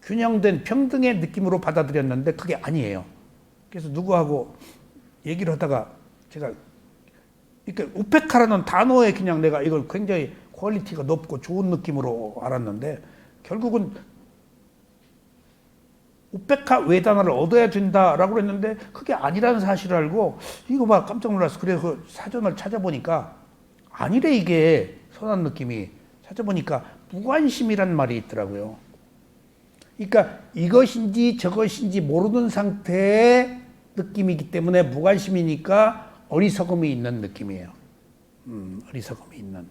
균형된 평등의 느낌으로 받아들였는데 그게 아니에요. 그래서 누구하고 얘기를 하다가 제가 그러니까 우페카라는 단어에 그냥 내가 이걸 굉장히 퀄리티가 높고 좋은 느낌으로 알았는데 결국은 우페카 웨다나를 얻어야 된다라고 그랬는데 그게 아니라는 사실을 알고 이거 봐 깜짝 놀랐어. 그래서 사전을 찾아보니까 아니래 이게 선한 느낌이 찾아보니까 무관심이란 말이 있더라고요. 그러니까 이것인지 저것인지 모르는 상태의 느낌이기 때문에 무관심이니까 어리석음이 있는 느낌이에요. 어리석음이 있는.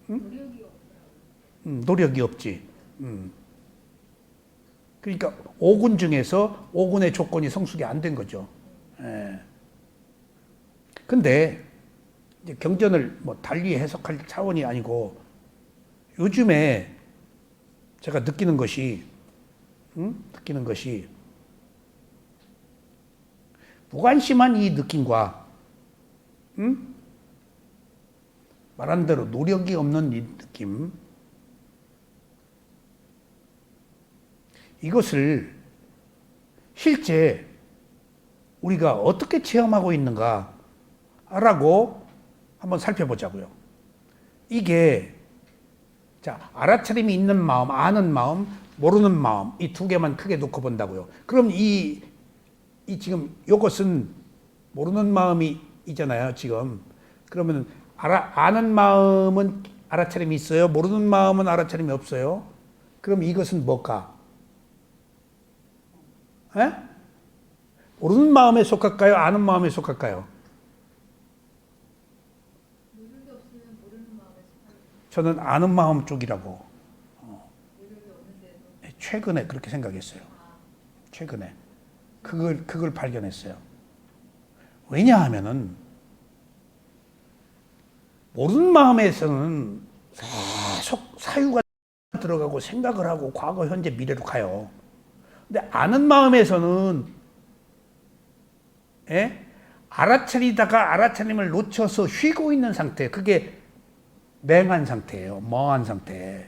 노력이 없더라고. 노력이 없지. 그러니까 5군 중에서 5군의 조건이 성숙이 안 된 거죠. 예. 근데 이제 경전을 뭐 달리 해석할 차원이 아니고 요즘에 제가 느끼는 것이 무관심한 이 느낌과 말한 대로 노력이 없는 이 느낌, 이것을 실제 우리가 어떻게 체험하고 있는가라고 한번 살펴보자고요. 이게 자, 알아차림이 있는 마음, 아는 마음, 모르는 마음, 이 두 개만 크게 놓고 본다고요. 그럼 이 지금 요것은 모르는 마음이 있잖아요, 지금. 그러면 아는 마음은 알아차림이 있어요? 모르는 마음은 알아차림이 없어요? 그럼 이것은 뭘까? 에? 모르는 마음에 속할까요? 아는 마음에 속할까요? 노력이 없으면 모르는 마음에 속하는 저는 아는 마음 쪽이라고 노력이 없는데도. 최근에 그렇게 생각했어요. 최근에 그걸 발견했어요. 왜냐하면은 모르는 마음에서는 계속 사유가 들어가고 생각을 하고 과거, 현재, 미래로 가요. 근데 아는 마음에서는 알아차리다가 알아차림을 놓쳐서 쉬고 있는 상태, 그게 맹한 상태예요. 멍한 상태.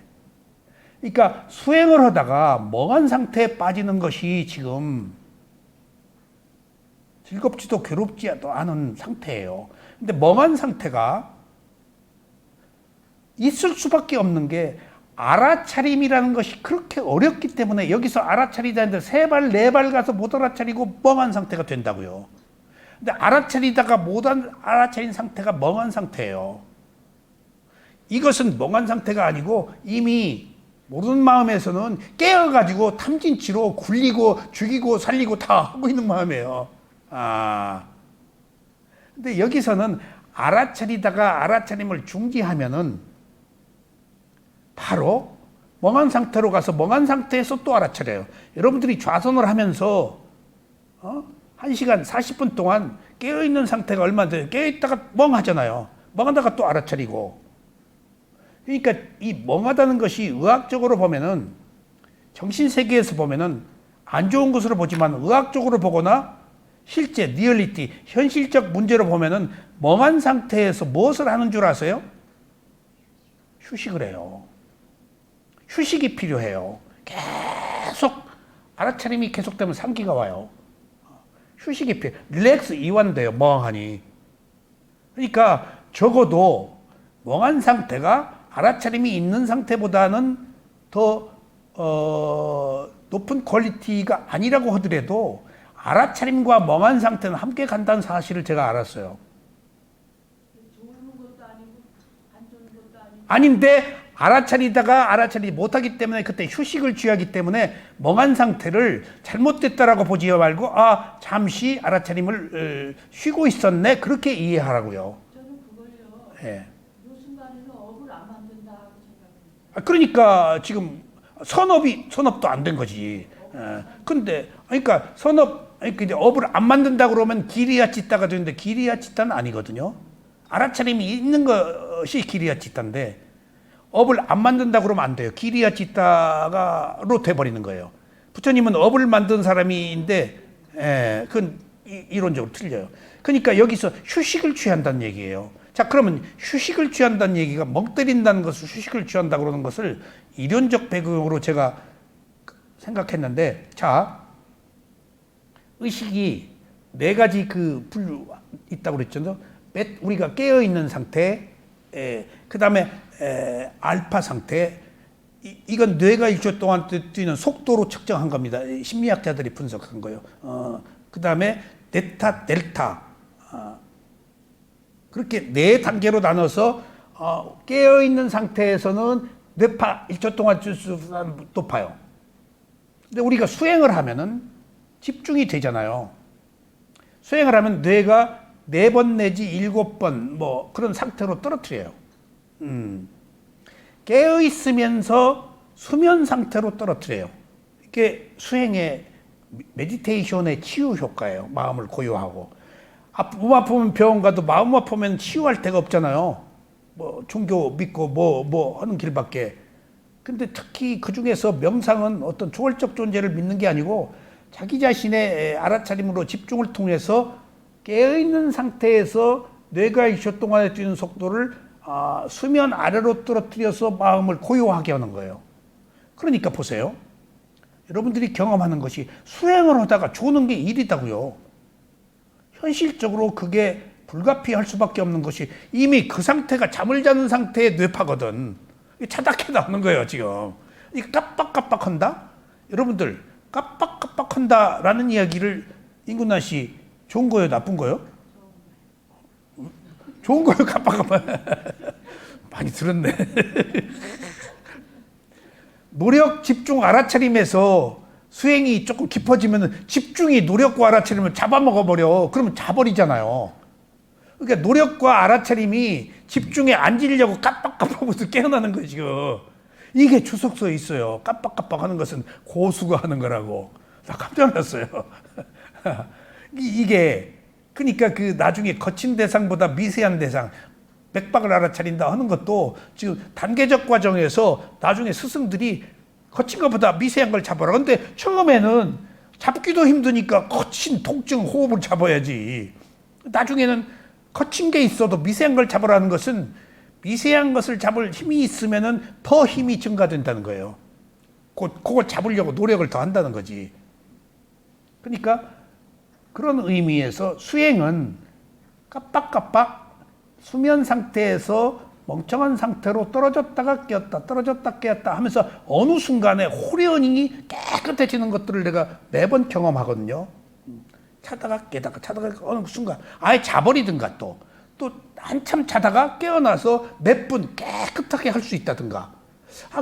그러니까 수행을 하다가 멍한 상태에 빠지는 것이 지금 즐겁지도 괴롭지도 않은 상태예요. 근데 멍한 상태가 있을 수밖에 없는 게 알아차림이라는 것이 그렇게 어렵기 때문에 여기서 알아차리다는데 3발, 4발 가서 못 알아차리고 멍한 상태가 된다고요. 근데 알아차리다가 못 알아차린 상태가 멍한 상태예요. 이것은 멍한 상태가 아니고 이미 모르는 마음에서는 깨어가지고 탐진치로 굴리고 죽이고 살리고 다 하고 있는 마음이에요. 근데 여기서는 알아차리다가 알아차림을 중지하면은 바로 멍한 상태로 가서 멍한 상태에서 또 알아차려요. 여러분들이 좌선을 하면서 1시간 40분 동안 깨어있는 상태가 얼마 돼요? 깨어있다가 멍하잖아요. 멍하다가 또 알아차리고. 그러니까 이 멍하다는 것이 의학적으로 보면은 정신세계에서 보면은 안 좋은 것으로 보지만 의학적으로 보거나 실제 리얼리티 현실적 문제로 보면은 멍한 상태에서 무엇을 하는 줄 아세요? 휴식을 해요. 휴식이 필요해요. 계속 알아차림이 계속되면 상기가 와요. 휴식이 필요해요. 릴렉스 이완돼요. 멍하니. 그러니까 적어도 멍한 상태가 알아차림이 있는 상태보다는 더 높은 퀄리티가 아니라고 하더라도 알아차림과 멍한 상태는 함께 간다는 사실을 제가 알았어요. 좋은 것도 아니고 안 좋은 것도 아니고. 아닌데 알아차리다가 알아차리지 못하기 때문에 그때 휴식을 취하기 때문에 멍한 상태를 잘못됐다라고 보지 말고 잠시 알아차림을 쉬고 있었네 그렇게 이해하라고요. 저는 그걸요. 예. 요 순간에는 업을 안 만든다 하고 생각합니다. 그러니까 지금 선업도 안 된 거지. 근데 그러니까 근데 업을 안 만든다 그러면 기리야치따가 되는데 기리야치따는 아니거든요. 알아차림이 있는 것이 기리야치따인데 업을 안 만든다 그러면 안 돼요. 기리야치따가로 돼버리는 거예요. 부처님은 업을 만든 사람인데 그건 이론적으로 틀려요. 그러니까 여기서 휴식을 취한다는 얘기예요. 자, 그러면 휴식을 취한다는 얘기가 멍 때린다는 것을 휴식을 취한다 그러는 것을 이론적 배경으로 제가 생각했는데, 자, 의식이 4가지 그 분류 있다고 그랬죠. 우리가 깨어 있는 상태, 그 다음에 알파 상태, 이건 뇌가 1초 동안 뛰는 속도로 측정한 겁니다. 심리학자들이 분석한 거예요. 그 다음에 데타, 델타. 그렇게 4단계로 나눠서 깨어있는 상태에서는 뇌파 1초 동안 줄 수 높아요. 근데 우리가 수행을 하면은 집중이 되잖아요. 수행을 하면 뇌가 4번 내지 7번 뭐 그런 상태로 떨어뜨려요. 깨어있으면서 수면 상태로 떨어뜨려요. 이게 수행의 메디테이션의 치유 효과예요. 마음을 고요하고. 몸 아프면 병원 가도 마음 아프면 치유할 데가 없잖아요. 뭐 종교 믿고 뭐 하는 길밖에. 근데 특히 그 중에서 명상은 어떤 초월적 존재를 믿는 게 아니고 자기 자신의 알아차림으로 집중을 통해서 깨어있는 상태에서 뇌가 1초 동안에 뛰는 속도를 수면 아래로 떨어뜨려서 마음을 고요하게 하는 거예요. 그러니까 보세요. 여러분들이 경험하는 것이 수행을 하다가 조는 게 일이다고요. 현실적으로 그게 불가피할 수밖에 없는 것이 이미 그 상태가 잠을 자는 상태의 뇌파거든. 차닥해 나오는 거예요, 지금. 이 깜빡깜빡한다? 여러분들, 깜빡깜빡한다라는 이야기를 임군환 씨 좋은 거예요, 나쁜 거예요? 좋은 거예요, 깜빡깜빡. 많이 들었네. 노력, 집중, 알아차림에서 수행이 조금 깊어지면 집중이 노력과 알아차림을 잡아먹어버려. 그러면 자버리잖아요. 그러니까 노력과 알아차림이 집중에 앉으려고 깜빡깜빡하면서 깨어나는 거예요, 지금. 이게 주석서에 있어요. 깜빡깜빡 하는 것은 고수가 하는 거라고. 나 깜짝 놀랐어요. 이게, 그러니까 그 나중에 거친 대상보다 미세한 대상, 맥박을 알아차린다 하는 것도 지금 단계적 과정에서 나중에 스승들이 거친 것보다 미세한 걸 잡아라. 근데 처음에는 잡기도 힘드니까 거친 통증 호흡을 잡아야지. 나중에는 거친 게 있어도 미세한 걸 잡으라는 것은 미세한 것을 잡을 힘이 있으면은 더 힘이 증가된다는 거예요. 그걸 잡으려고 노력을 더 한다는 거지. 그러니까 그런 의미에서 수행은 깜빡깜빡 수면 상태에서 멍청한 상태로 떨어졌다가 깨었다, 떨어졌다 깨었다 하면서 어느 순간에 호련히 깨끗해지는 것들을 내가 매번 경험하거든요. 자다가 깨다가 자다가 어느 순간 아예 자버리든가 또 한참 자다가 깨어나서 몇 분 깨끗하게 할 수 있다든가.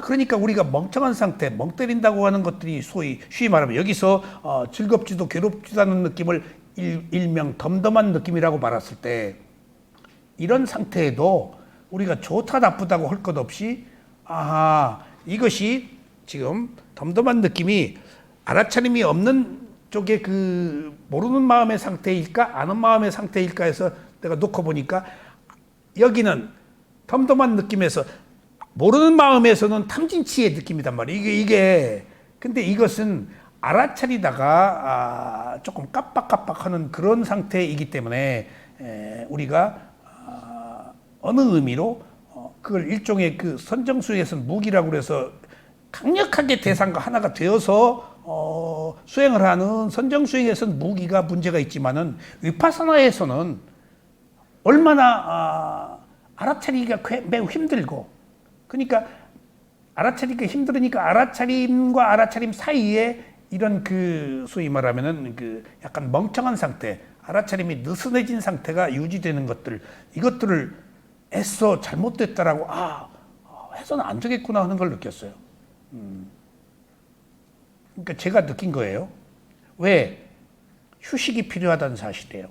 그러니까 우리가 멍청한 상태, 멍 때린다고 하는 것들이 쉬이 말하면 여기서 즐겁지도 괴롭지도 않은 느낌을 일명 덤덤한 느낌이라고 말했을 때 이런 상태에도 우리가 좋다 나쁘다고 할 것 없이 이것이 지금 덤덤한 느낌이 알아차림이 없는 쪽에 그 모르는 마음의 상태일까 아는 마음의 상태일까 해서 내가 놓고 보니까 여기는 덤덤한 느낌에서 모르는 마음에서는 탐진치의 느낌이단 말이에요. 이게 근데 이것은 알아차리다가 조금 깜빡깜빡하는 그런 상태이기 때문에 우리가 어느 의미로 그걸 일종의 그 선정수에서는 무기라고 그래서 강력하게 대상과 하나가 되어서 수행을 하는 선정수행에서는 무기가 문제가 있지만은 위파사나에서는 얼마나 알아차리기가 매우 힘들고 그러니까 알아차리기가 힘들으니까 알아차림과 알아차림 사이에 이런 그 소위 말하면은 그 약간 멍청한 상태, 알아차림이 느슨해진 상태가 유지되는 것들 이것들을 애써 잘못됐다라고 해서는 안 되겠구나 하는 걸 느꼈어요. 그러니까 제가 느낀 거예요. 왜? 휴식이 필요하다는 사실이에요.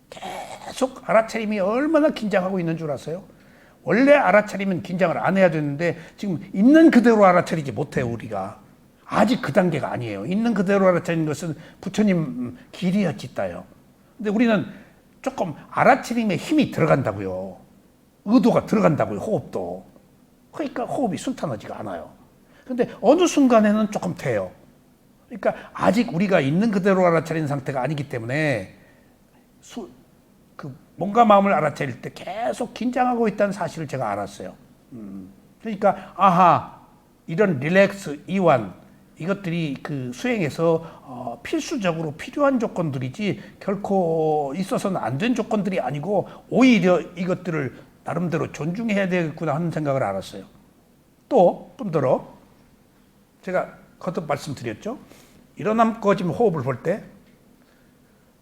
계속 알아차림이 얼마나 긴장하고 있는 줄 아세요? 원래 알아차리면 긴장을 안 해야 되는데 지금 있는 그대로 알아차리지 못해요, 우리가. 아직 그 단계가 아니에요. 있는 그대로 알아차리는 것은 부처님 길이었지다요. 근데 우리는 조금 알아차림에 힘이 들어간다고요. 의도가 들어간다고요, 호흡도. 그러니까 호흡이 순탄하지가 않아요. 근데 어느 순간에는 조금 돼요. 그러니까 아직 우리가 있는 그대로 알아차리는 상태가 아니기 때문에 몸과 마음을 알아차릴 때 계속 긴장하고 있다는 사실을 제가 알았어요. 그러니까 이런 릴렉스, 이완 이것들이 그 수행에서 필수적으로 필요한 조건들이지 결코 있어서는 안 된 조건들이 아니고 오히려 이것들을 나름대로 존중해야 되겠구나 하는 생각을 알았어요. 또 뿐더러 제가 거듭 말씀드렸죠. 일어남 꺼짐 호흡을 볼 때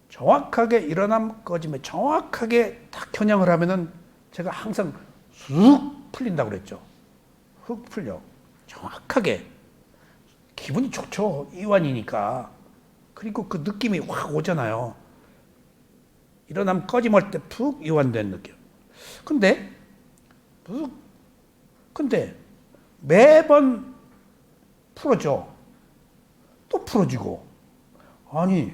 정확하게 일어남 꺼짐에 정확하게 딱 겨냥을 하면은 제가 항상 쑥 풀린다고 그랬죠. 훅 풀려. 정확하게. 기분이 좋죠. 이완이니까. 그리고 그 느낌이 확 오잖아요. 일어나면 꺼짐할 때 푹 이완된 느낌. 근데 매번 풀어져. 또 풀어지고. 아니,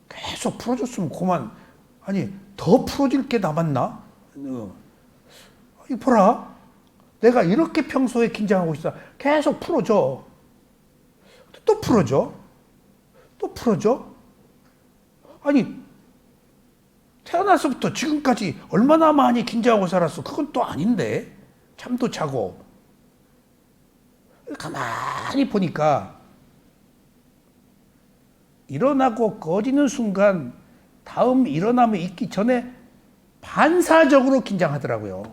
계속 풀어줬으면 그만. 아니, 더 풀어질 게 남았나? 이 보라. 내가 이렇게 평소에 긴장하고 있어. 계속 풀어줘. 또 풀어줘. 또 풀어줘. 아니, 태어나서부터 지금까지 얼마나 많이 긴장하고 살았어. 그건 또 아닌데. 잠도 자고. 가만히 보니까 일어나고 꺼지는 순간 다음 일어남이 있기 전에 반사적으로 긴장하더라고요.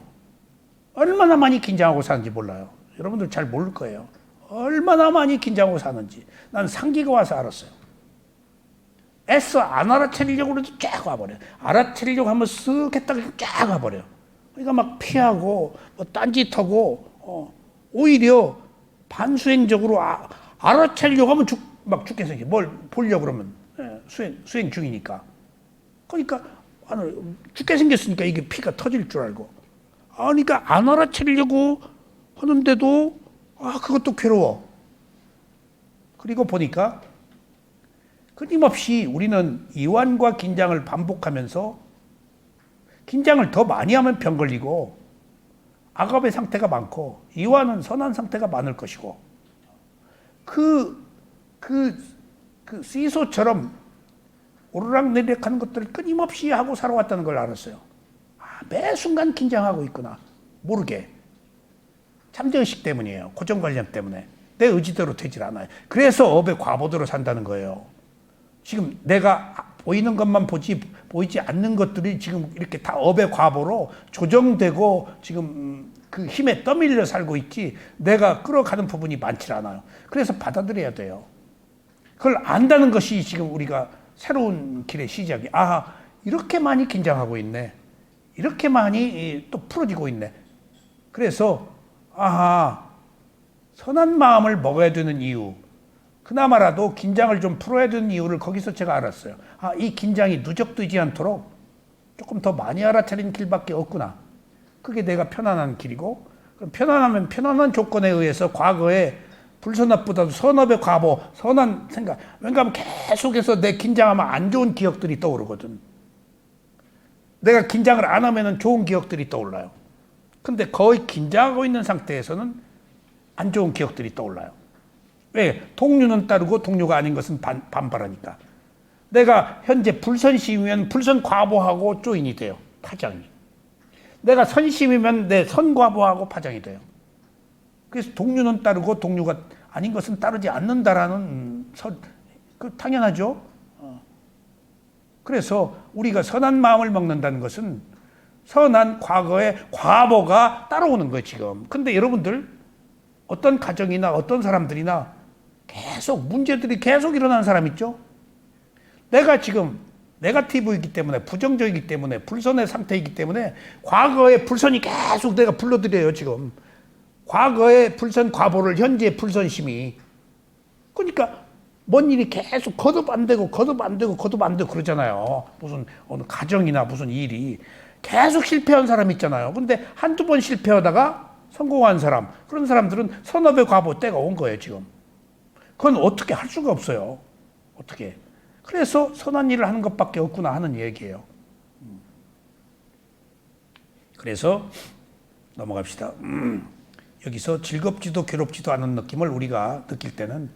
얼마나 많이 긴장하고 사는지 몰라요. 여러분들 잘 모를 거예요. 얼마나 많이 긴장하고 사는지. 난 상기가 와서 알았어요. 애써 안 알아차리려고 해도 쫙 와버려요. 알아차리려고 하면 쓱 했다가 쫙 와버려요. 그러니까 막 피하고 뭐 딴짓하고 오히려 반수행적으로 알아차리려고 하면 막 죽게 생겨. 뭘 보려고 그러면 수행 중이니까. 그러니까 죽게 생겼으니까 이게 피가 터질 줄 알고. 그러니까 안 알아차리려고 하는데도 그것도 괴로워. 그리고 보니까 끊임없이 우리는 이완과 긴장을 반복하면서 긴장을 더 많이 하면 병 걸리고 악업의 상태가 많고 이완은 선한 상태가 많을 것이고 그 시소처럼 오르락내리락 하는 것들을 끊임없이 하고 살아왔다는 걸 알았어요. 매 순간 긴장하고 있구나. 모르게. 잠재의식 때문이에요. 고정관념 때문에. 내 의지대로 되질 않아요. 그래서 업의 과보대로 산다는 거예요. 지금 내가 보이는 것만 보이지 않는 것들이 지금 이렇게 다 업의 과보로 조정되고 지금 그 힘에 떠밀려 살고 있지 내가 끌어가는 부분이 많지 않아요. 그래서 받아들여야 돼요. 그걸 안다는 것이 지금 우리가 새로운 길의 시작이. 이렇게 많이 긴장하고 있네. 이렇게 많이 또 풀어지고 있네. 그래서 선한 마음을 먹어야 되는 이유, 그나마라도 긴장을 좀 풀어야 되는 이유를 거기서 제가 알았어요. 이 긴장이 누적되지 않도록 조금 더 많이 알아차린 길밖에 없구나. 그게 내가 편안한 길이고, 편안하면 편안한 조건에 의해서 과거에 불선업보다도 선업의 과보, 선한 생각. 왜냐하면 계속해서 내 긴장하면 안 좋은 기억들이 떠오르거든. 내가 긴장을 안 하면 좋은 기억들이 떠올라요. 근데 거의 긴장하고 있는 상태에서는 안 좋은 기억들이 떠올라요. 왜? 동류는 따르고 동류가 아닌 것은 반발하니까. 내가 현재 불선심이면 불선 과보하고 조인이 돼요. 파장이. 내가 선심이면 내 선과보하고 파장이 돼요. 그래서 동류는 따르고 동류가 아닌 것은 따르지 않는다라는 당연하죠. 그래서 우리가 선한 마음을 먹는다는 것은 선한 과거의 과보가 따라오는 거예요, 지금. 근데 여러분들 어떤 가정이나 어떤 사람들이나 계속 문제들이 계속 일어나는 사람 있죠? 내가 지금 네거티브이기 때문에 부정적이기 때문에 불선의 상태이기 때문에 과거의 불선이 계속 내가 불러들여요, 지금. 과거의 불선 과보를 현재의 불선심이. 그러니까 뭔 일이 계속 거듭 안 되고 그러잖아요. 무슨 어느 가정이나 무슨 일이 계속 실패한 사람 있잖아요. 근데 한두 번 실패하다가 성공한 사람, 그런 사람들은 선업의 과보 때가 온 거예요, 지금. 그건 어떻게 할 수가 없어요. 어떻게. 그래서 선한 일을 하는 것밖에 없구나 하는 얘기예요. 그래서 넘어갑시다. 여기서 즐겁지도 괴롭지도 않은 느낌을 우리가 느낄 때는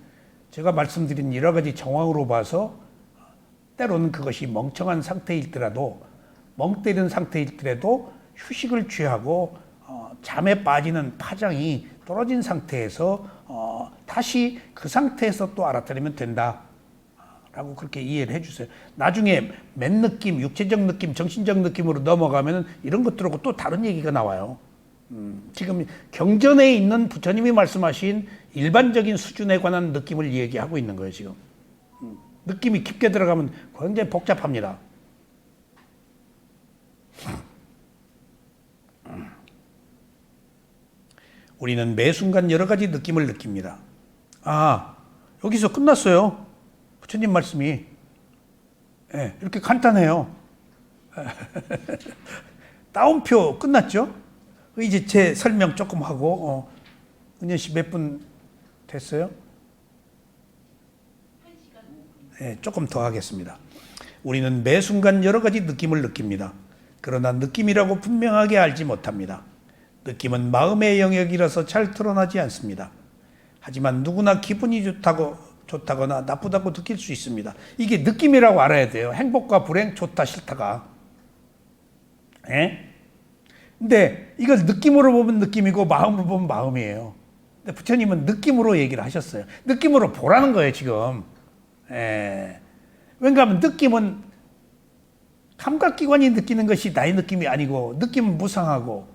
제가 말씀드린 여러 가지 정황으로 봐서 때로는 그것이 멍청한 상태일더라도 멍 때리는 상태일더라도 휴식을 취하고 잠에 빠지는 파장이 떨어진 상태에서 다시 그 상태에서 또 알아차리면 된다 라고 그렇게 이해를 해주세요. 나중에 맨 느낌, 육체적 느낌, 정신적 느낌으로 넘어가면 이런 것들하고 또 다른 얘기가 나와요. 지금 경전에 있는 부처님이 말씀하신 일반적인 수준에 관한 느낌을 얘기하고 있는 거예요, 지금. 느낌이 깊게 들어가면 굉장히 복잡합니다. 우리는 매 순간 여러 가지 느낌을 느낍니다. 아, 여기서 끝났어요. 부처님 말씀이. 네, 이렇게 간단해요. 따옴표 끝났죠? 이제 제 설명 조금 하고, 은연 씨 몇 분 됐어요? 네, 조금 더 하겠습니다. 우리는 매 순간 여러 가지 느낌을 느낍니다. 그러나 느낌이라고 분명하게 알지 못합니다. 느낌은 마음의 영역이라서 잘 드러나지 않습니다. 하지만 누구나 기분이 좋다거나 나쁘다고 느낄 수 있습니다. 이게 느낌이라고 알아야 돼요. 행복과 불행, 좋다 싫다가. 예? 근데 이걸 느낌으로 보면 느낌이고 마음으로 보면 마음이에요. 근데 부처님은 느낌으로 얘기를 하셨어요. 느낌으로 보라는 거예요, 지금. 예. 왜냐하면 느낌은 감각기관이 느끼는 것이 나의 느낌이 아니고 느낌은 무상하고,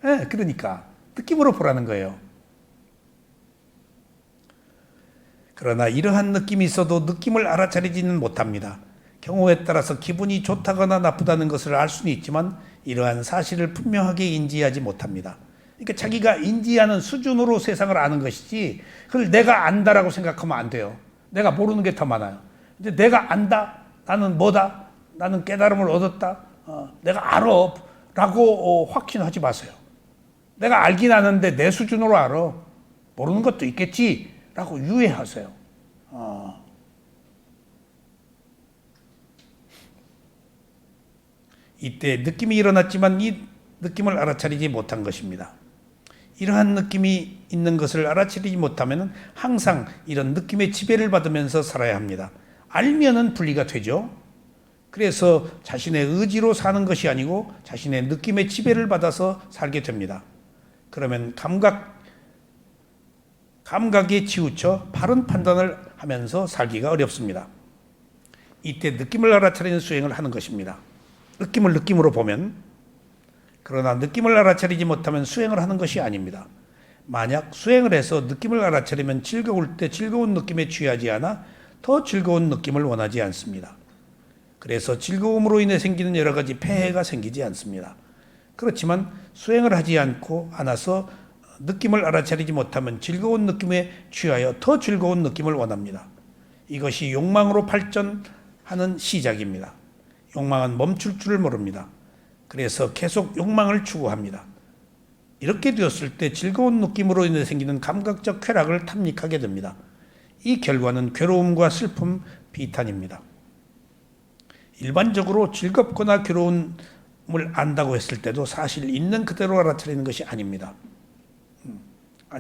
예, 그러니까 느낌으로 보라는 거예요. 그러나 이러한 느낌이 있어도 느낌을 알아차리지는 못합니다. 경우에 따라서 기분이 좋다거나 나쁘다는 것을 알 수는 있지만 이러한 사실을 분명하게 인지하지 못합니다. 그러니까 자기가 인지하는 수준으로 세상을 아는 것이지 그걸 내가 안다라고 생각하면 안 돼요. 내가 모르는 게 더 많아요. 근데 내가 안다, 나는 뭐다, 나는 깨달음을 얻었다, 내가 알아 라고 확신하지 마세요. 내가 알긴 아는데 내 수준으로 알아. 모르는 것도 있겠지 라고 유예하세요. 이때 느낌이 일어났지만 이 느낌을 알아차리지 못한 것입니다. 이러한 느낌이 있는 것을 알아차리지 못하면 항상 이런 느낌의 지배를 받으면서 살아야 합니다. 알면은 분리가 되죠. 그래서 자신의 의지로 사는 것이 아니고 자신의 느낌의 지배를 받아서 살게 됩니다. 그러면 감각에 치우쳐 바른 판단을 하면서 살기가 어렵습니다. 이때 느낌을 알아차리는 수행을 하는 것입니다. 느낌을 느낌으로 보면, 그러나 느낌을 알아차리지 못하면 수행을 하는 것이 아닙니다. 만약 수행을 해서 느낌을 알아차리면 즐거울 때 즐거운 느낌에 취하지 않아 더 즐거운 느낌을 원하지 않습니다. 그래서 즐거움으로 인해 생기는 여러 가지 폐해가 생기지 않습니다. 그렇지만 수행을 하지 않아서 느낌을 알아차리지 못하면 즐거운 느낌에 취하여 더 즐거운 느낌을 원합니다. 이것이 욕망으로 발전하는 시작입니다. 욕망은 멈출 줄을 모릅니다. 그래서 계속 욕망을 추구합니다. 이렇게 되었을 때 즐거운 느낌으로 인해 생기는 감각적 쾌락을 탐닉하게 됩니다. 이 결과는 괴로움과 슬픔, 비탄입니다. 일반적으로 즐겁거나 괴로움을 안다고 했을 때도 사실 있는 그대로 알아차리는 것이 아닙니다.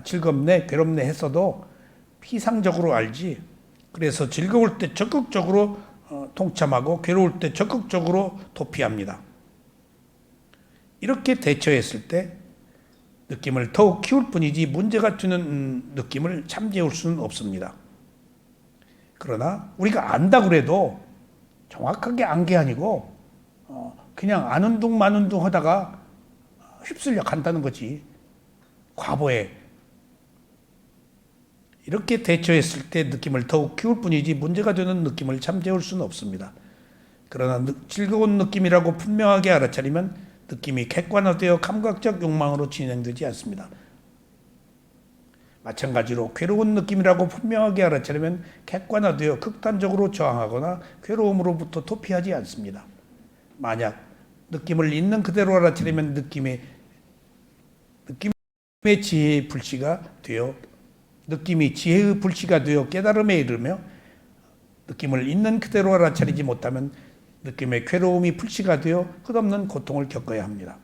즐겁네, 괴롭네 했어도 피상적으로 알지. 그래서 즐거울 때 적극적으로 동참하고 괴로울 때 적극적으로 도피합니다. 이렇게 대처했을 때 느낌을 더욱 키울 뿐이지 문제가 되는 느낌을 잠재울 수는 없습니다. 그러나 우리가 안다 그래도 정확하게 안 게 아니고 그냥 아는 둥 마는 둥 하다가 휩쓸려 간다는 거지. 과보에. 이렇게 대처했을 때 느낌을 더욱 키울 뿐이지 문제가 되는 느낌을 잠재울 수는 없습니다. 그러나 즐거운 느낌이라고 분명하게 알아차리면 느낌이 객관화되어 감각적 욕망으로 진행되지 않습니다. 마찬가지로 괴로운 느낌이라고 분명하게 알아차리면 객관화되어 극단적으로 저항하거나 괴로움으로부터 도피하지 않습니다. 만약 느낌을 있는 그대로 알아차리면 느낌의 지혜의 불씨가 되어 느낌이 지혜의 불씨가 되어 깨달음에 이르며 느낌을 있는 그대로 알아차리지 못하면 느낌의 괴로움이 불씨가 되어 끝없는 고통을 겪어야 합니다.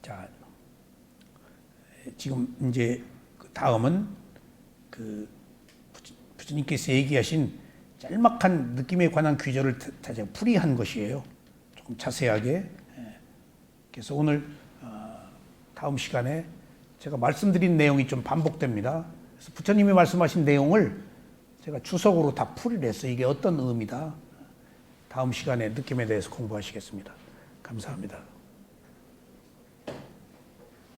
자, 지금 이제 다음은 부처님께서 얘기하신 짤막한 느낌에 관한 규절을 풀이한 것이에요. 조금 자세하게. 그래서 오늘 다음 시간에 제가 말씀드린 내용이 좀 반복됩니다. 그래서 부처님이 말씀하신 내용을 제가 주석으로 다 풀이를 했어요. 이게 어떤 의미다. 다음 시간에 느낌에 대해서 공부하시겠습니다. 감사합니다.